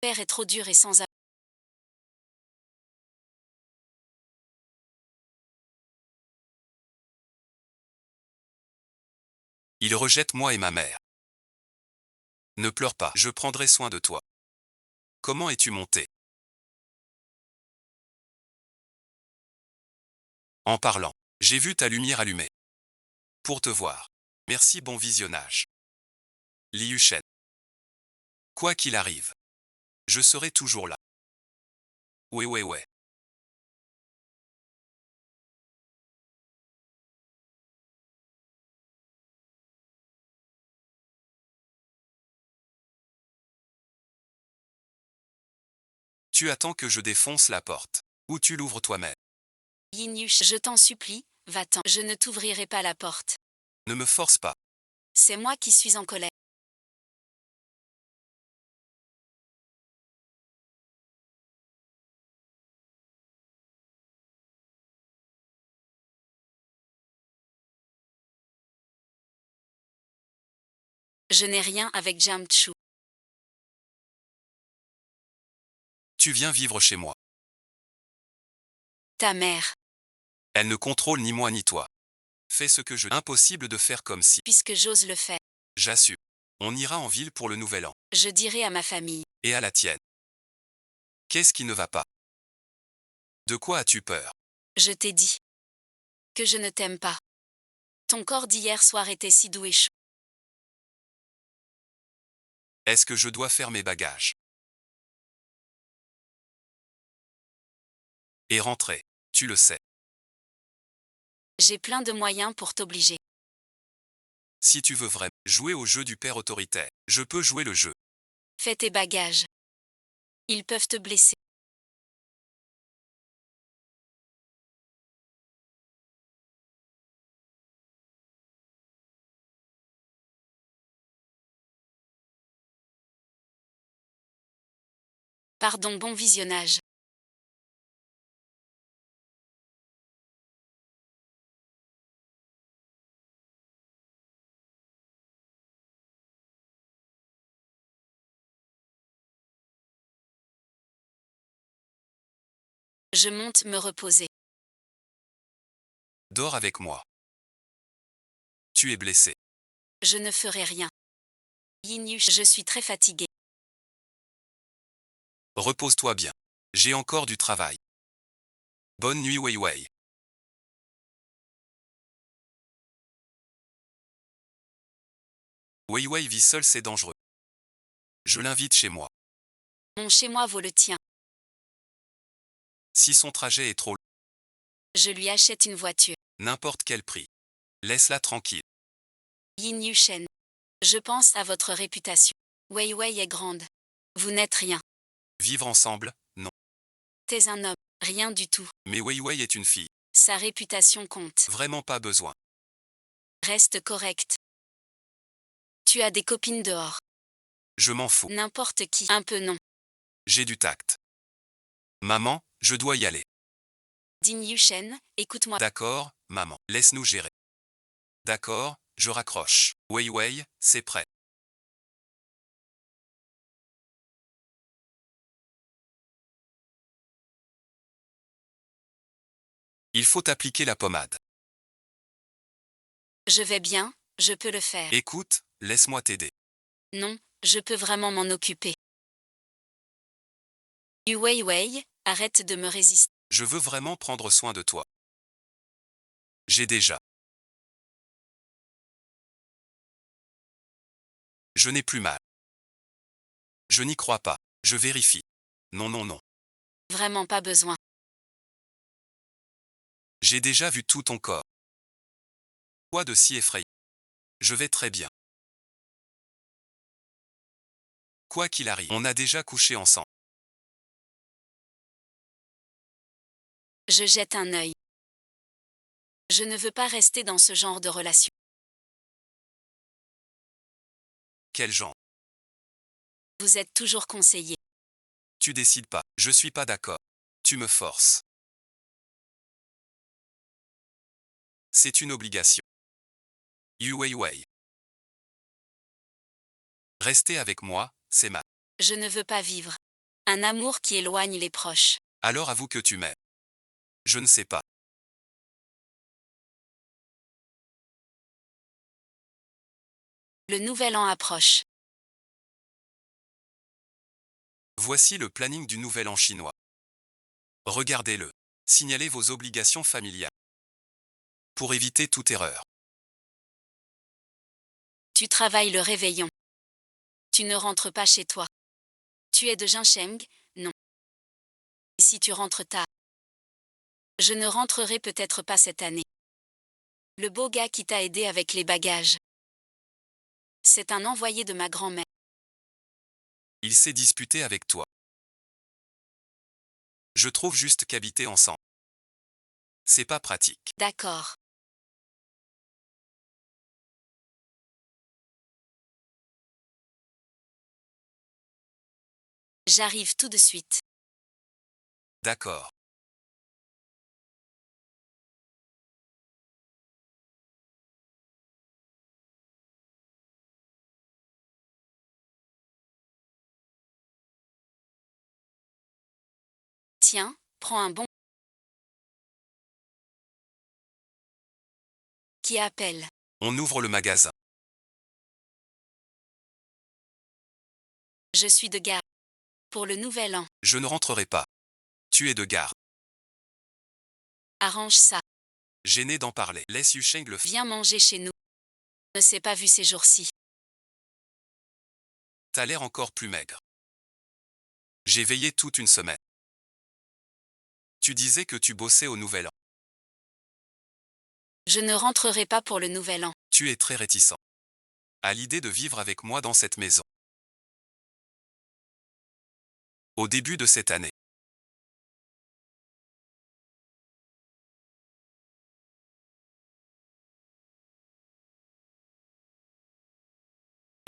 Père est trop dur et sans... Il rejette moi et ma mère. Ne pleure pas. Je prendrai soin de toi. Comment es-tu monté? En parlant. J'ai vu ta lumière allumée. Pour te voir. Merci, bon visionnage. Liu Shen. Quoi qu'il arrive. Je serai toujours là. Ouais ouais ouais. Tu attends que je défonce la porte. Ou tu l'ouvres toi-même. Yin Yu, je t'en supplie, va-t'en. Je ne t'ouvrirai pas la porte. Ne me force pas. C'est moi qui suis en colère. Je n'ai rien avec Jiang-Chu. Tu viens vivre chez moi. Ta mère. Elle ne contrôle ni moi ni toi. Fais ce que je... Impossible de faire comme si. Puisque j'ose le faire. J'assume. On ira en ville pour le nouvel an. Je dirai à ma famille. Et à la tienne. Qu'est-ce qui ne va pas? De quoi as-tu peur? Je t'ai dit que je ne t'aime pas. Ton corps d'hier soir était si doux et chaud. Est-ce que je dois faire mes bagages? Et rentrer. Tu le sais. J'ai plein de moyens pour t'obliger. Si tu veux vraiment jouer au jeu du père autoritaire, je peux jouer le jeu. Fais tes bagages. Ils peuvent te blesser. Pardon, bon visionnage. Je monte me reposer. Dors avec moi. Tu es blessé. Je ne ferai rien. Yin Yu, je suis très fatiguée. Repose-toi bien. J'ai encore du travail. Bonne nuit Wei Wei. Wei Wei vit seul, c'est dangereux. Je l'invite chez moi. Mon chez-moi vaut le tien. Si son trajet est trop long, Je lui achète une voiture. n'importe quel prix. Laisse-la tranquille. Yin Yu Shen. Je pense à votre réputation. Wei Wei est grande. Vous n'êtes rien. Vivre ensemble, non. T'es un homme. Rien du tout. Mais Wei Wei est une fille. Sa réputation compte. Vraiment pas besoin. Reste correct. Tu as des copines dehors. Je m'en fous. N'importe qui. Un peu non. J'ai du tact. Maman, je dois y aller. Yin Yu Shen, écoute-moi. D'accord, maman. Laisse-nous gérer. D'accord, je raccroche. Wei Wei, c'est prêt. Il faut appliquer la pommade. Je vais bien, je peux le faire. Écoute, laisse-moi t'aider. Non, je peux vraiment m'en occuper. Yu Wei Wei, arrête de me résister. Je veux vraiment prendre soin de toi. J'ai déjà. Je n'ai plus mal. Je n'y crois pas. Je vérifie. Non, non, non. Vraiment pas besoin. J'ai déjà vu tout ton corps. Quoi de si effrayant? Je vais très bien. Quoi qu'il arrive, on a déjà couché ensemble. Je jette un œil. Je ne veux pas rester dans ce genre de relation. Quel genre? Vous êtes toujours conseillé. Tu décides pas. Je suis pas d'accord. Tu me forces. C'est une obligation. Yu Wei Wei. Rester avec moi, c'est ma. Je ne veux pas vivre. Un amour qui éloigne les proches. Alors avoue que tu m'aimes. Je ne sais pas. Le nouvel an approche. Voici le planning du nouvel an chinois. Regardez-le. Signalez vos obligations familiales. Pour éviter toute erreur. Tu travailles le réveillon. Tu ne rentres pas chez toi. Tu es de Jincheng, non. Si tu rentres tard. Je ne rentrerai peut-être pas cette année. Le beau gars qui t'a aidé avec les bagages. C'est un envoyé de ma grand-mère. Il s'est disputé avec toi. Je trouve juste qu'habiter ensemble, c'est pas pratique. D'accord. J'arrive tout de suite. D'accord. Tiens, prends un bon. Qui appelle? On ouvre le magasin. Je suis de garde. Pour le nouvel an. Je ne rentrerai pas. Tu es de garde. Arrange ça. Gêné d'en parler. Laisse Yusheng le faire. Viens manger chez nous. Ne s'est pas vu ces jours-ci. T'as l'air encore plus maigre. J'ai veillé toute une semaine. Tu disais que tu bossais au Nouvel An. Je ne rentrerai pas pour le nouvel an. Tu es très réticent à l'idée de vivre avec moi dans cette maison. Au début de cette année.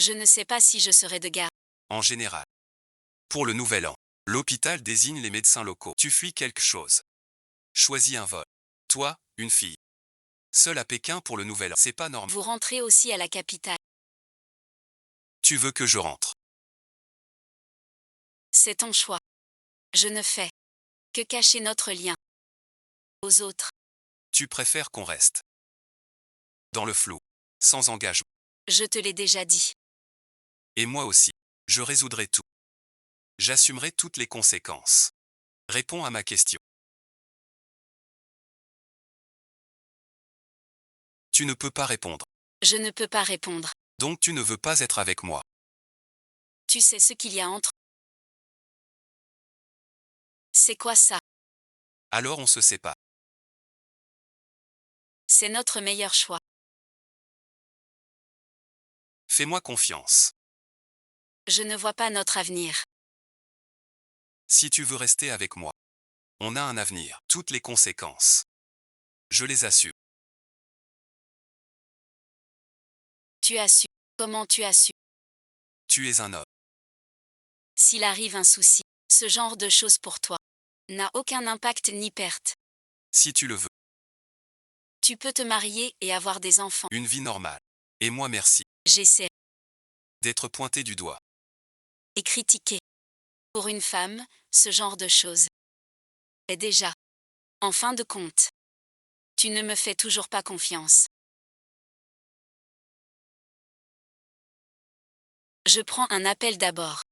Je ne sais pas si je serai de garde. En général. Pour le Nouvel An, l'hôpital désigne les médecins locaux. Tu fuis quelque chose. Choisis un vol. Toi, une fille. Seule à Pékin pour le Nouvel An. C'est pas normal. Vous rentrez aussi à la capitale. Tu veux que je rentre. C'est ton choix. Je ne fais que cacher notre lien aux autres. Tu préfères qu'on reste dans le flou, sans engagement. Je te l'ai déjà dit. Et moi aussi. Je résoudrai tout. J'assumerai toutes les conséquences. Réponds à ma question. Tu ne peux pas répondre. Je ne peux pas répondre. Donc tu ne veux pas être avec moi. Tu sais ce qu'il y a entre. C'est quoi ça? Alors on se sépare. C'est notre meilleur choix. Fais-moi confiance. Je ne vois pas notre avenir. Si tu veux rester avec moi, on a un avenir. Toutes les conséquences. Je les assume. Tu as su. Comment tu as su? Tu es un homme. S'il arrive un souci, ce genre de choses pour toi n'a aucun impact ni perte. Si tu le veux. Tu peux te marier et avoir des enfants. Une vie normale. Et moi merci. J'essaie. D'être pointé du doigt. Et critiquer. Pour une femme, ce genre de choses est déjà. En fin de compte, tu ne me fais toujours pas confiance. Je prends un appel d'abord.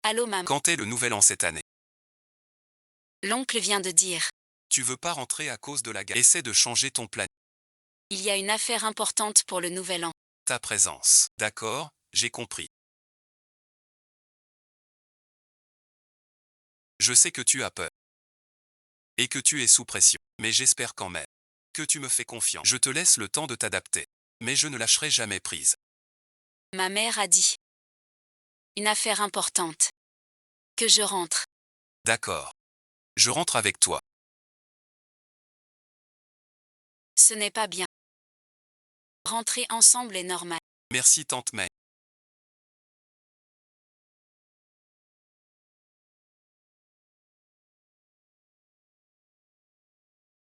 Allô maman. Quand est le Nouvel An cette année? L'oncle vient de dire. Tu veux pas rentrer à cause de la guerre. Essaie de changer ton plan. Il y a une affaire importante pour le nouvel an. Ta présence. D'accord, j'ai compris. Je sais que tu as peur. Et que tu es sous pression. Mais j'espère quand même que tu me fais confiance. Je te laisse le temps de t'adapter. Mais je ne lâcherai jamais prise. Ma mère a dit. Une affaire importante. Que je rentre. D'accord. Je rentre avec toi. Ce n'est pas bien. Rentrer ensemble est normal. Merci tante May.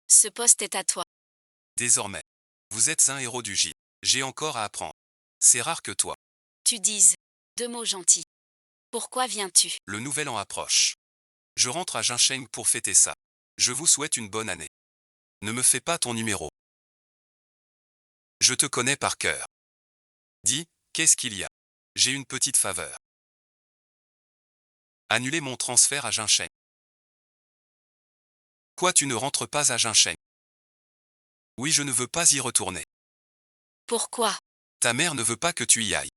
Ce poste est à toi. Désormais, vous êtes un héros du gîte. J'ai encore à apprendre. C'est rare que toi. Tu dises. 2 mots gentils. Pourquoi viens-tu? Le nouvel an approche. Je rentre à Jincheng pour fêter ça. Je vous souhaite une bonne année. Ne me fais pas ton numéro. Je te connais par cœur. Dis, qu'est-ce qu'il y a? J'ai une petite faveur. Annuler mon transfert à Jincheng. Quoi, tu ne rentres pas à Jincheng? Oui, je ne veux pas y retourner. Pourquoi? Ta mère ne veut pas que tu y ailles.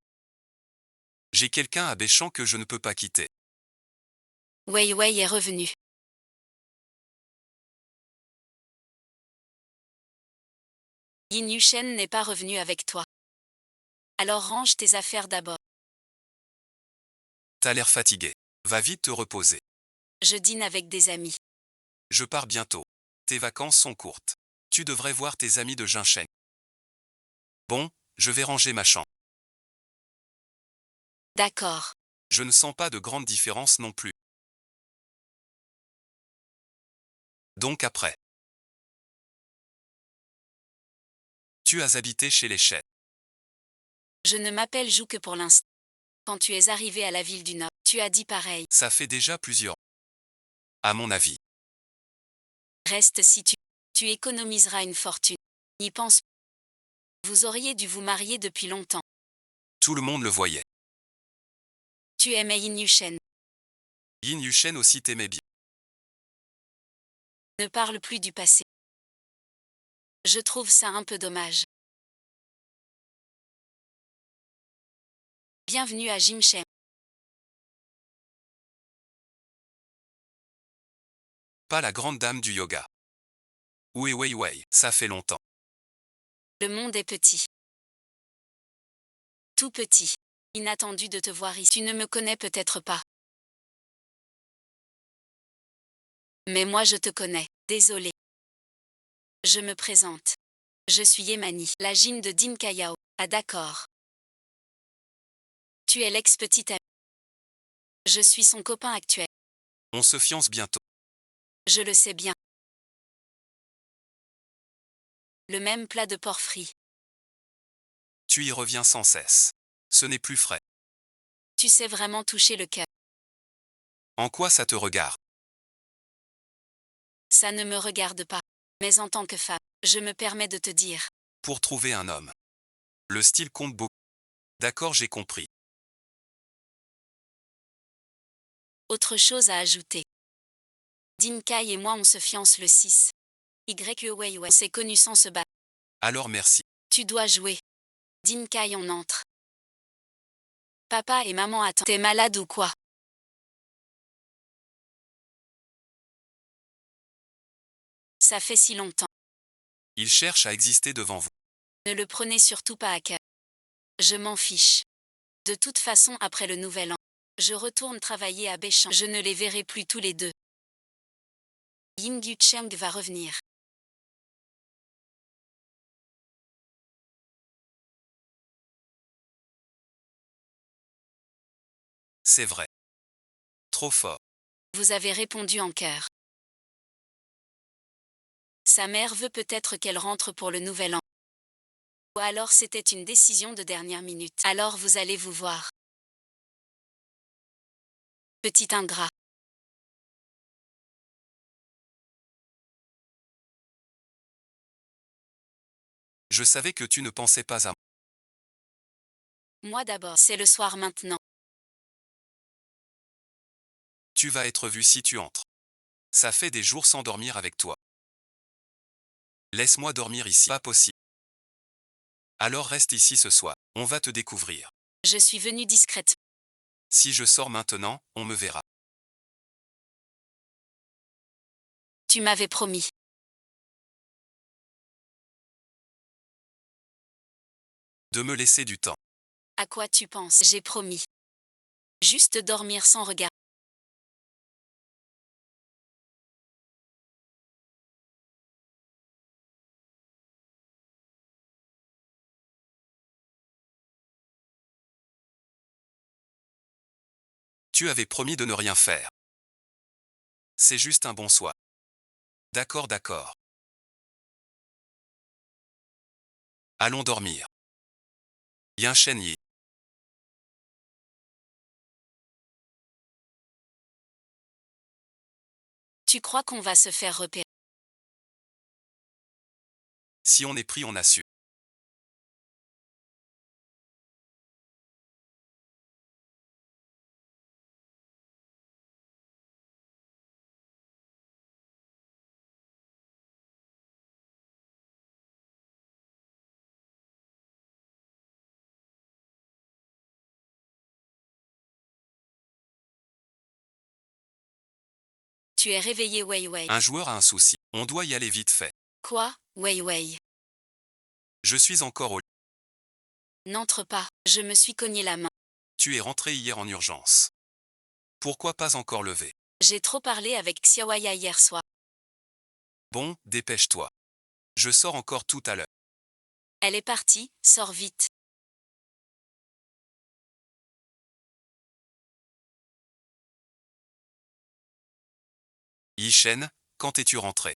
J'ai quelqu'un à Béchamp que je ne peux pas quitter. Wei Wei est revenu. Yin Yushen n'est pas revenu avec toi. Alors range tes affaires d'abord. T'as l'air fatigué. Va vite te reposer. Je dîne avec des amis. Je pars bientôt. Tes vacances sont courtes. Tu devrais voir tes amis de Jincheng. Bon, je vais ranger ma chambre. D'accord. Je ne sens pas de grande différence non plus. Donc après. Tu as habité chez les Chais. Je ne m'appelle Jou que pour l'instant. Quand tu es arrivé à la ville du Nord, tu as dit pareil. Ça fait déjà plusieurs. À mon avis. Reste si tu économiseras une fortune. N'y pense. Vous auriez dû vous marier depuis longtemps. Tout le monde le voyait. Tu aimais Yin Yushen. Yin Yushen aussi t'aimait bien. Ne parle plus du passé. Je trouve ça un peu dommage. Bienvenue à Jimshem. Pas la grande dame du yoga. Oui, ça fait longtemps. Le monde est petit. Tout petit. Inattendu de te voir ici. Tu ne me connais peut-être pas. Mais moi je te connais. Désolé. Je me présente. Je suis Yemani, la Jin de Dim Kayao. Ah d'accord. Tu es l'ex-petite amie. Je suis son copain actuel. On se fiance bientôt. Je le sais bien. Le même plat de porc frit. Tu y reviens sans cesse. Ce n'est plus frais. Tu sais vraiment toucher le cœur. En quoi ça te regarde? Ça ne me regarde pas. Mais en tant que femme, je me permets de te dire. Pour trouver un homme. Le style compte beaucoup. D'accord, j'ai compris. Autre chose à ajouter. Dim Kai et moi on se fiance le 6. Wei on s'est connus sans se battre. Alors merci. Tu dois jouer. Dim Kai on entre. Papa et maman attendent. T'es malade ou quoi? Ça fait si longtemps. Il cherche à exister devant vous. Ne le prenez surtout pas à cœur. Je m'en fiche. De toute façon après le nouvel an, je retourne travailler à Béchamp. Je ne les verrai plus tous les deux. Ying Cheng va revenir. C'est vrai. Trop fort. Vous avez répondu en chœur. Sa mère veut peut-être qu'elle rentre pour le nouvel an. Ou alors c'était une décision de dernière minute. Alors vous allez vous voir. Petit ingrat. Je savais que tu ne pensais pas à moi. Moi d'abord. C'est le soir maintenant. Tu vas être vu si tu entres. Ça fait des jours sans dormir avec toi. Laisse-moi dormir ici. Pas possible. Alors reste ici ce soir. On va te découvrir. Je suis venue discrète. Si je sors maintenant, on me verra. Tu m'avais promis. De me laisser du temps. À quoi tu penses? J'ai promis. Juste dormir sans regard. Tu avais promis de ne rien faire. C'est juste un bon soir. D'accord. Allons dormir. Yin Shen Yi. Tu crois qu'on va se faire repérer? Si on est pris, on a su. Tu es réveillé Wei. Un joueur a un souci. On doit y aller vite fait. Quoi, Wei? Je suis encore au lit. N'entre pas, je me suis cogné la main. Tu es rentré hier en urgence. Pourquoi pas encore levé? J'ai trop parlé avec Xiaoya hier soir. Bon, dépêche-toi. Je sors encore tout à l'heure. Elle est partie, sors vite. Yishen, quand es-tu rentré?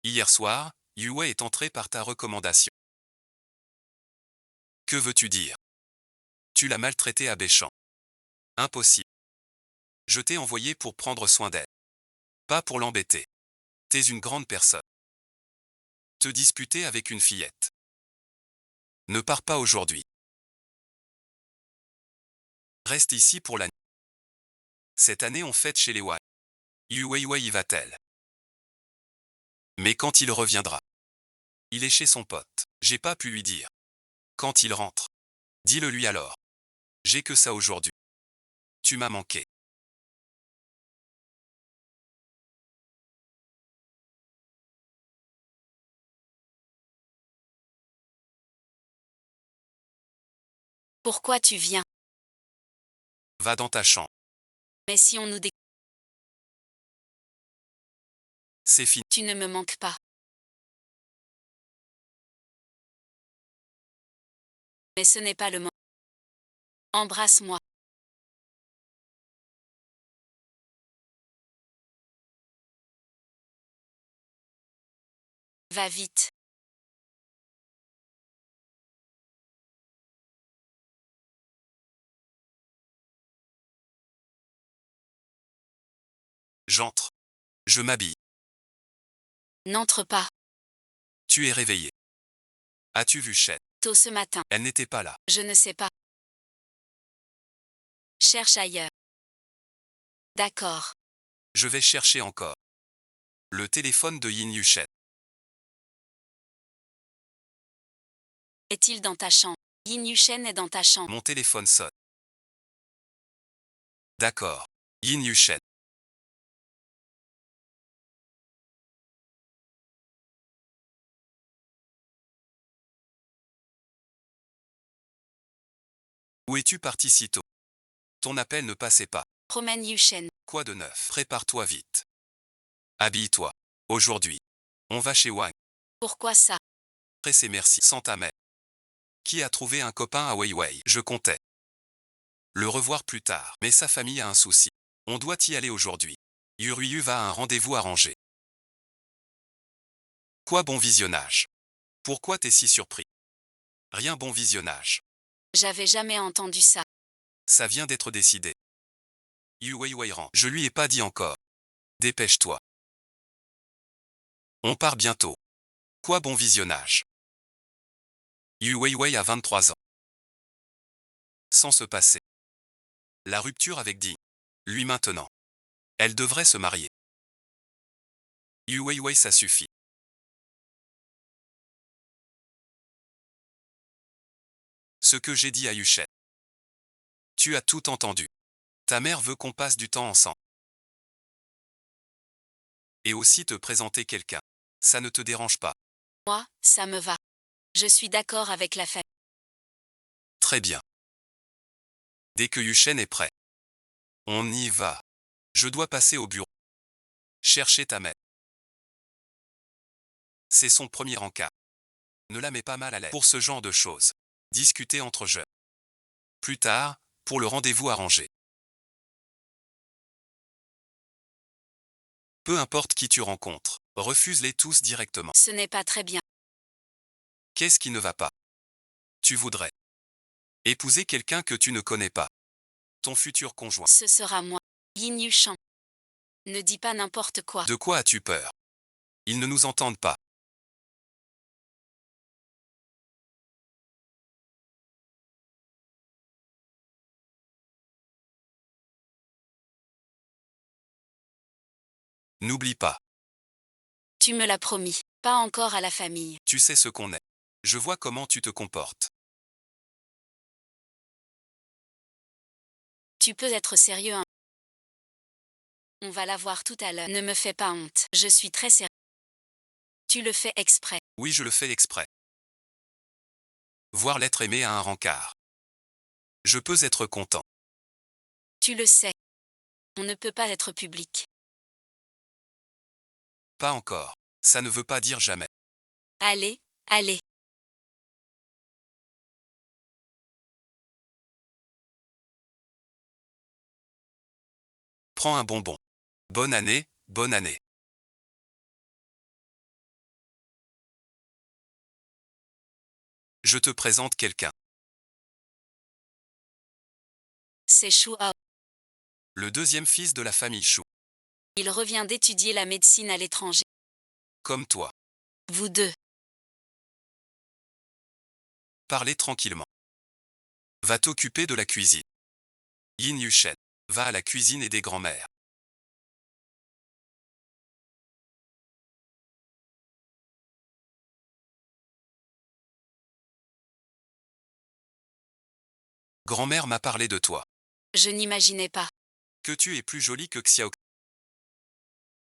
Hier soir, Yue est entré par ta recommandation. Que veux-tu dire? Tu l'as maltraité à Béchamp. Impossible. Je t'ai envoyé pour prendre soin d'elle. Pas pour l'embêter. T'es une grande personne. Te disputer avec une fillette. Ne pars pas aujourd'hui. Reste ici pour l'année. Cette année on fête chez les Wai. Yu Weiwei y va-t-elle? Mais quand il reviendra? Il est chez son pote. J'ai pas pu lui dire. Quand il rentre. Dis-le lui alors. J'ai que ça aujourd'hui. Tu m'as manqué. Pourquoi tu viens? Va dans ta chambre. Mais si on nous C'est fini. Tu ne me manques pas. Mais ce n'est pas le moment. Embrasse-moi. Va vite. J'entre. Je m'habille. N'entre pas. Tu es réveillé. As-tu vu Shen? Tôt ce matin. Elle n'était pas là. Je ne sais pas. Cherche ailleurs. D'accord. Je vais chercher encore. Le téléphone de Yin Yushen. Est-il dans ta chambre? Yin Yushen est dans ta chambre. Mon téléphone sonne. D'accord. Yin Yushen. Où es-tu parti si tôt? Ton appel ne passait pas. Promène Yushen. Quoi de neuf? Prépare-toi vite. Habille-toi. Aujourd'hui. On va chez Wang. Pourquoi ça? Pressé merci. Sans ta mère. Qui a trouvé un copain à Weiwei? Je comptais le revoir plus tard. Mais sa famille a un souci. On doit y aller aujourd'hui. Yuruyu va à un rendez-vous arrangé. Quoi bon visionnage? Pourquoi t'es si surpris? Rien bon visionnage. J'avais jamais entendu ça. Ça vient d'être décidé. Yu Weiwei rentre. Je lui ai pas dit encore. Dépêche-toi. On part bientôt. Quoi bon visionnage? Yu Weiwei a 23 ans. Sans se passer. La rupture avec Di. Lui maintenant. Elle devrait se marier. Yu Weiwei ça suffit. Ce que j'ai dit à Yushen. Tu as tout entendu. Ta mère veut qu'on passe du temps ensemble. Et aussi te présenter quelqu'un. Ça ne te dérange pas. Moi, ça me va. Je suis d'accord avec la fête. Très bien. Dès que Yushen est prêt. On y va. Je dois passer au bureau. Chercher ta mère. C'est son premier encart. Ne la mets pas mal à l'aise. Pour ce genre de choses. Discuter entre jeunes. Plus tard, pour le rendez-vous arrangé. Peu importe qui tu rencontres, refuse-les tous directement. Ce n'est pas très bien. Qu'est-ce qui ne va pas? Tu voudrais épouser quelqu'un que tu ne connais pas. Ton futur conjoint. Ce sera moi. Yin Yushan. Ne dis pas n'importe quoi. De quoi as-tu peur? Ils ne nous entendent pas. N'oublie pas, Tu me l'as promis. Pas encore à la famille. tu sais ce qu'on est. Je vois comment tu te comportes. Tu peux être sérieux, hein. On va la voir tout à l'heure. Ne me fais pas honte. Je suis très sérieux. Tu le fais exprès. Oui, je le fais exprès. Voir l'être aimé a un rencard. Je peux être content. Tu le sais. On ne peut pas être public. Pas encore. Ça ne veut pas dire jamais. Allez, allez. Prends un bonbon. Bonne année, bonne année. Je te présente quelqu'un. C'est Chou. Le deuxième fils de la famille Chou. Il revient d'étudier la médecine à l'étranger. Comme toi. Vous deux. Parlez tranquillement. Va t'occuper de la cuisine. Yin Yushen. Va à la cuisine et des grands-mères. Grand-mère m'a parlé de toi. Je n'imaginais pas. Que tu es plus jolie que Xiao.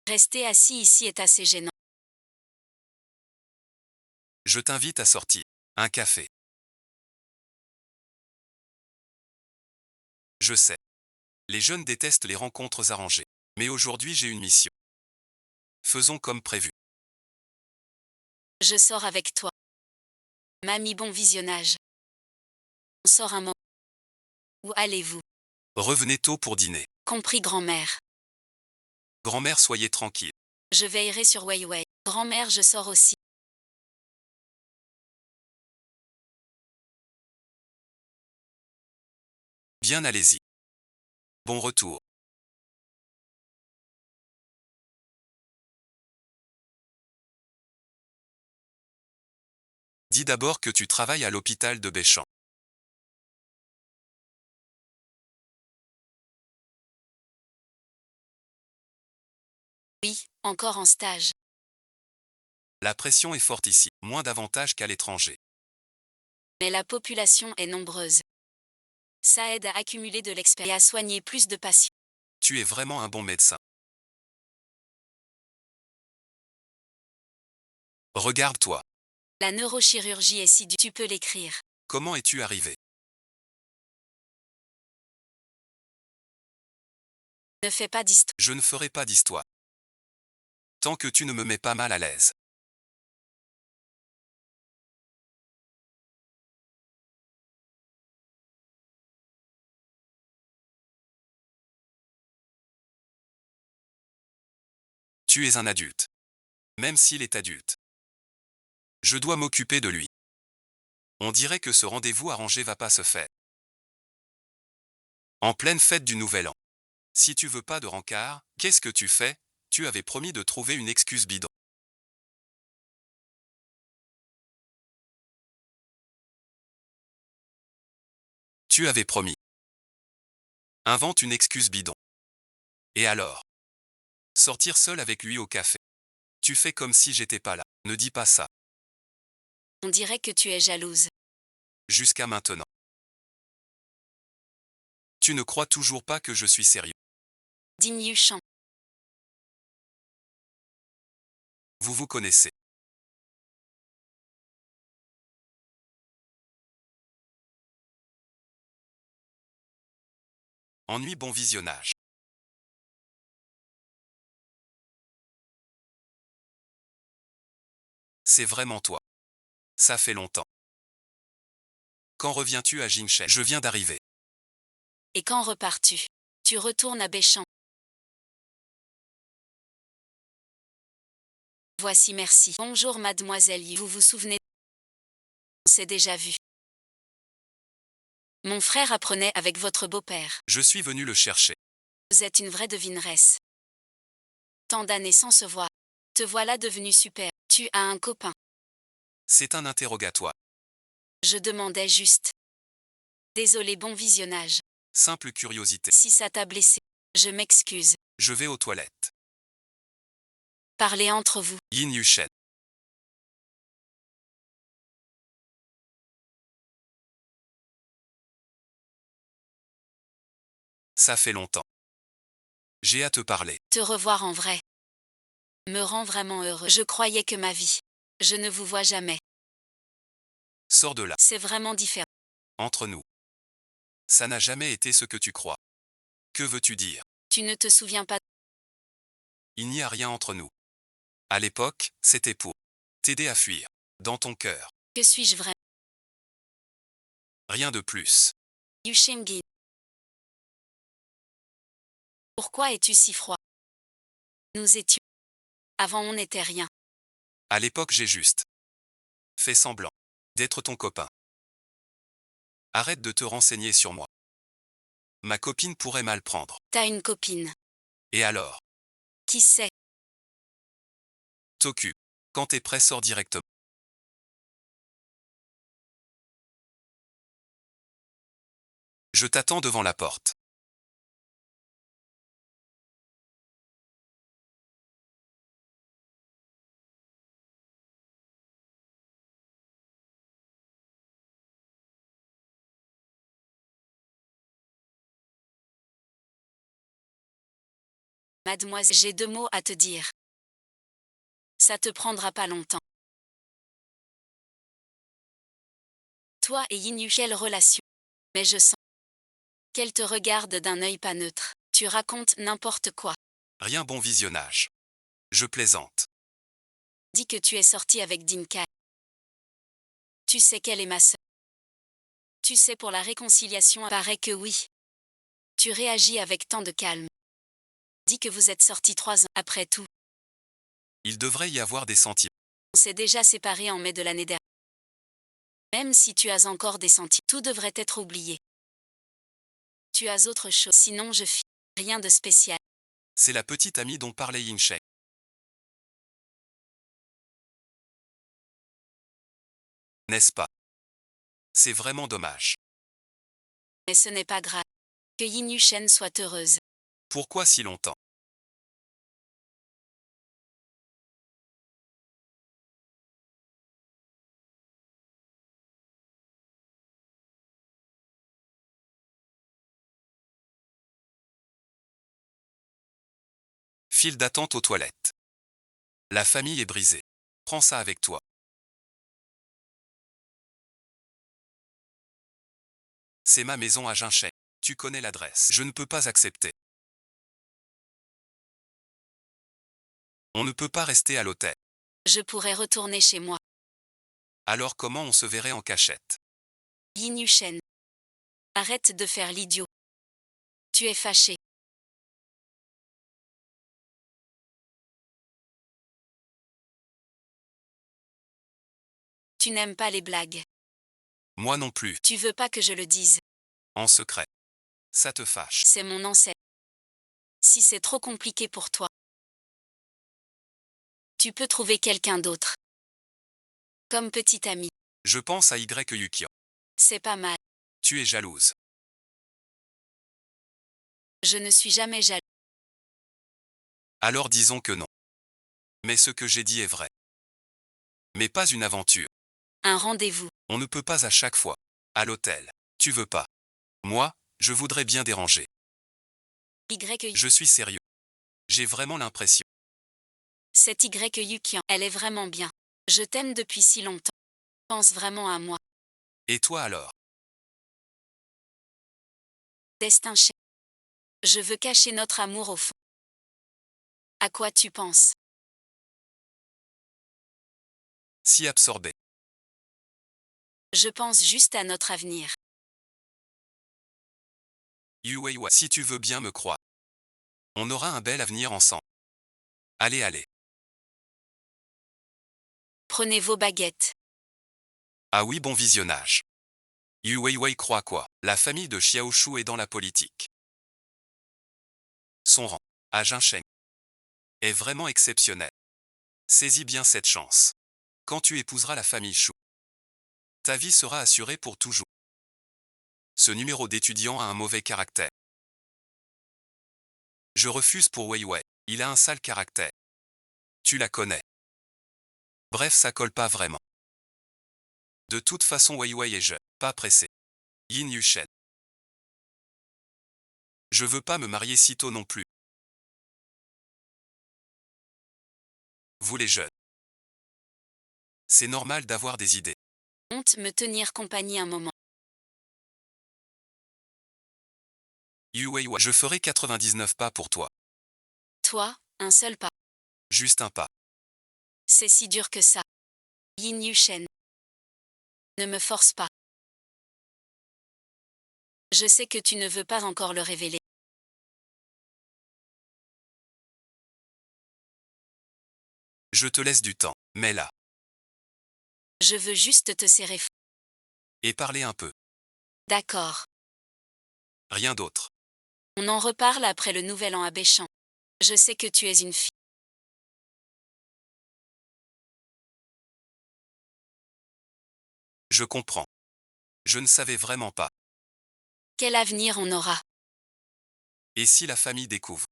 Rester assis ici est assez gênant. Je t'invite à sortir. Un café. Je sais. Les jeunes détestent les rencontres arrangées. Mais aujourd'hui j'ai une mission. Faisons comme prévu. Je sors avec toi. Mamie, bon visionnage. On sort un moment. Où allez-vous? Revenez tôt pour dîner. Compris, grand-mère. Grand-mère, soyez tranquille. Je veillerai sur Weiwei. Grand-mère, je sors aussi. Bien, allez-y. Bon retour. Dis d'abord que tu travailles à l'hôpital de Béchamp. Oui, encore en stage. La pression est forte ici, moins d'avantages qu'à l'étranger. Mais la population est nombreuse. Ça aide à accumuler de l'expérience et à soigner plus de patients. Tu es vraiment un bon médecin. Regarde-toi. La neurochirurgie est si dure. Tu peux l'écrire. Comment es-tu arrivé? Ne fais pas d'histoire. Je ne ferai pas d'histoire. Tant que tu ne me mets pas mal à l'aise. Tu es un adulte. Même s'il est adulte. Je dois m'occuper de lui. On dirait que ce rendez-vous arrangé va pas se faire. En pleine fête du Nouvel An. Si tu veux pas de rencard, qu'est-ce que tu fais? Tu avais promis de trouver une excuse bidon. Tu avais promis. Invente une excuse bidon. Et alors? Sortir seul avec lui au café. Tu fais comme si j'étais pas là. Ne dis pas ça. On dirait que tu es jalouse. Jusqu'à maintenant. Tu ne crois toujours pas que je suis sérieux. Digne Yuchan. Vous vous connaissez. Ennui, bon visionnage. C'est vraiment toi. Ça fait longtemps. Quand reviens-tu à Jingshen? Je viens d'arriver. Et quand repars-tu? Tu retournes à Béchamp. Voici, merci. Bonjour mademoiselle Yu. Vous vous souvenez? On s'est déjà vu. Mon frère apprenait avec votre beau-père. Je suis venu le chercher. Vous êtes une vraie devineresse. Tant d'années sans se voir. Te voilà devenu super. Tu as un copain. C'est un interrogatoire. Je demandais juste. Désolé, bon visionnage. Simple curiosité. Si ça t'a blessé, je m'excuse. Je vais aux toilettes. Parlez entre vous. Yin Yushen. Ça fait longtemps. J'ai à te parler. Te revoir en vrai me rend vraiment heureux. Je croyais que ma vie. Je ne vous vois jamais. Sors de là, C'est vraiment différent. entre nous. Ça n'a jamais été ce que tu crois. Que veux-tu dire? Tu ne te souviens pas. Il n'y a rien entre nous. À l'époque, c'était pour t'aider à fuir. Dans ton cœur. Que suis-je vraiment? Rien de plus. Yushengin. Pourquoi es-tu si froid? Nous étions. Avant on n'était rien. À l'époque, j'ai juste fait semblant d'être ton copain. Arrête de te renseigner sur moi. Ma copine pourrait mal prendre. T'as une copine. Et alors? Qui sait? T'occupe. Quand t'es prêt, sors directement. Je t'attends devant la porte. Mademoiselle, j'ai 2 mots à te dire. Ça te prendra pas longtemps. Toi et Yin, quelle relation? Mais je sens qu'elle te regarde d'un œil pas neutre. Tu racontes n'importe quoi. Rien, bon visionnage. Je plaisante. Dis que tu es sorti avec Dinka. Tu sais qu'elle est ma sœur. Tu sais pour la réconciliation, paraît que oui. Tu réagis avec tant de calme. Dis que vous êtes sortis 3 ans après tout. Il devrait y avoir des sentiments. On s'est déjà séparés en mai de l'année dernière. Même si tu as encore des sentiments, tout devrait être oublié. Tu as autre chose, sinon je fis rien de spécial. C'est la petite amie dont parlait Yinsheng. N'est-ce pas? C'est vraiment dommage. Mais ce n'est pas grave. Que Yin Yushen soit heureuse. Pourquoi si longtemps? File d'attente aux toilettes. La famille est brisée. Prends ça avec toi. C'est ma maison à Jincheng. Tu connais l'adresse. Je ne peux pas accepter. On ne peut pas rester à l'hôtel. Je pourrais retourner chez moi. Alors comment on se verrait en cachette? Yin Yushen. Arrête de faire l'idiot. Tu es fâché. Tu n'aimes pas les blagues. Moi non plus. Tu veux pas que je le dise. En secret. Ça te fâche. C'est mon ancêtre. Si c'est trop compliqué pour toi, tu peux trouver quelqu'un d'autre. Comme petit ami. Je pense à Y Yukian. C'est pas mal. Tu es jalouse. Je ne suis jamais jaloux. Alors disons que non. Mais ce que j'ai dit est vrai. Mais pas une aventure. Un rendez-vous. On ne peut pas à chaque fois. À l'hôtel. Tu veux pas. Moi, je voudrais bien déranger. Y. Je suis sérieux. J'ai vraiment l'impression. C'est Y. Yukian. Elle est vraiment bien. Je t'aime depuis si longtemps. Pense vraiment à moi. Et toi alors? Destin cher. Je veux cacher notre amour au fond. À quoi tu penses? Si absorbé. Je pense juste à notre avenir. Yuweiwa, si tu veux bien me croire. On aura un bel avenir ensemble. Allez, allez. Prenez vos baguettes. Ah oui, bon visionnage. Yu Weiwei croit quoi? La famille de Xiaoshu est dans la politique. Son rang, à Jincheng, est vraiment exceptionnel. Saisis bien cette chance. Quand tu épouseras la famille Shu, ta vie sera assurée pour toujours. Ce numéro d'étudiant a un mauvais caractère. Je refuse pour Weiwei, il a un sale caractère. Tu la connais. Bref, ça colle pas vraiment. De toute façon, Weiwei est jeune, pas pressé. Yin Yushen. Je veux pas me marier si tôt non plus. Vous les jeunes. C'est normal d'avoir des idées. Honte me tenir compagnie un moment. Yuweiwa, je ferai 99 pas pour toi. Toi, un seul pas. Juste un pas. C'est si dur que ça. Yin Yushen. Ne me force pas. Je sais que tu ne veux pas encore le révéler. Je te laisse du temps, mais là. Je veux juste te serrer. Et parler un peu. D'accord. Rien d'autre. On en reparle après le nouvel an à Béchamp. Je sais que tu es une fille. Je comprends. Je ne savais vraiment pas. Quel avenir on aura? Et si la famille découvre?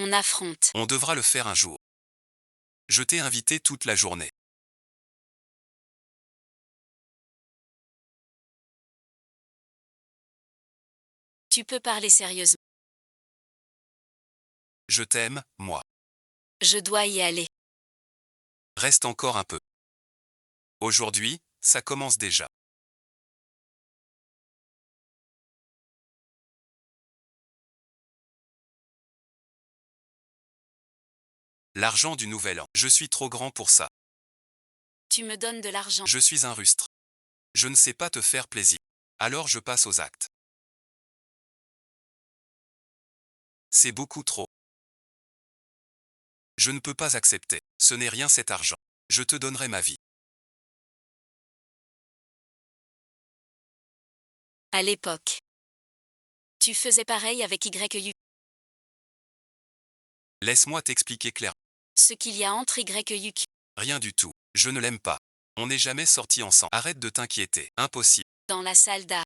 On affronte. On devra le faire un jour. Je t'ai invité toute la journée. Tu peux parler sérieusement. Je t'aime, moi. Je dois y aller. Reste encore un peu. Aujourd'hui, ça commence déjà. L'argent du nouvel an. Je suis trop grand pour ça. Tu me donnes de l'argent. Je suis un rustre. Je ne sais pas te faire plaisir. Alors je passe aux actes. C'est beaucoup trop. Je ne peux pas accepter. Ce n'est rien cet argent. Je te donnerai ma vie. À l'époque. Tu faisais pareil avec YU. Laisse-moi t'expliquer clairement. Ce qu'il y a entre YU. Rien du tout. Je ne l'aime pas. On n'est jamais sortis ensemble. Arrête de t'inquiéter. Impossible. Dans la salle d'art.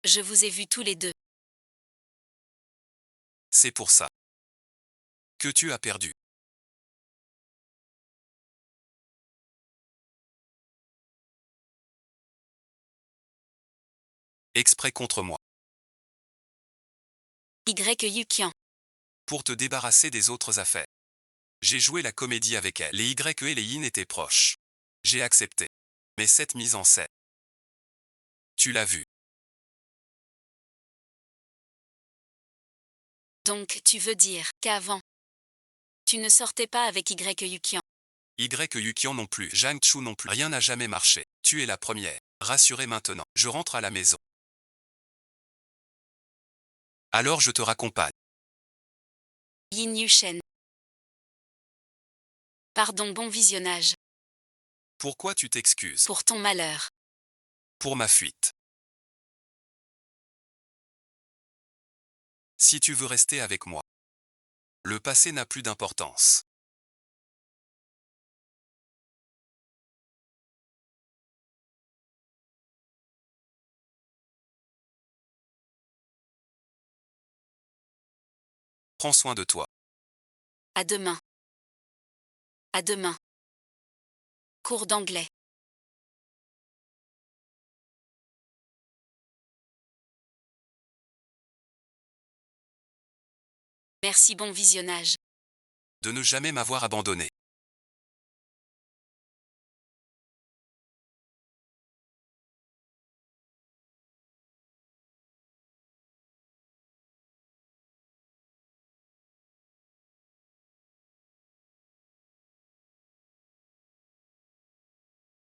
Je vous ai vus tous les deux. C'est pour ça que tu as perdu. Exprès contre moi. YU Kian. Pour te débarrasser des autres affaires. J'ai joué la comédie avec elle. Les Y et les Yin étaient proches. J'ai accepté. Mais cette mise en scène. Tu l'as vu. Donc tu veux dire qu'avant, tu ne sortais pas avec YU Kian. Y Yukian non plus. Jang Chu non plus. Rien n'a jamais marché. Tu es la première. Rassurez maintenant. Je rentre à la maison. Alors je te raccompagne. Yin Yushen. Pardon, bon visionnage. Pourquoi tu t'excuses? Pour ton malheur. Pour ma fuite. Si tu veux rester avec moi. Le passé n'a plus d'importance. Prends soin de toi. À demain. À demain. Cours d'anglais. Merci, bon visionnage. De ne jamais m'avoir abandonné.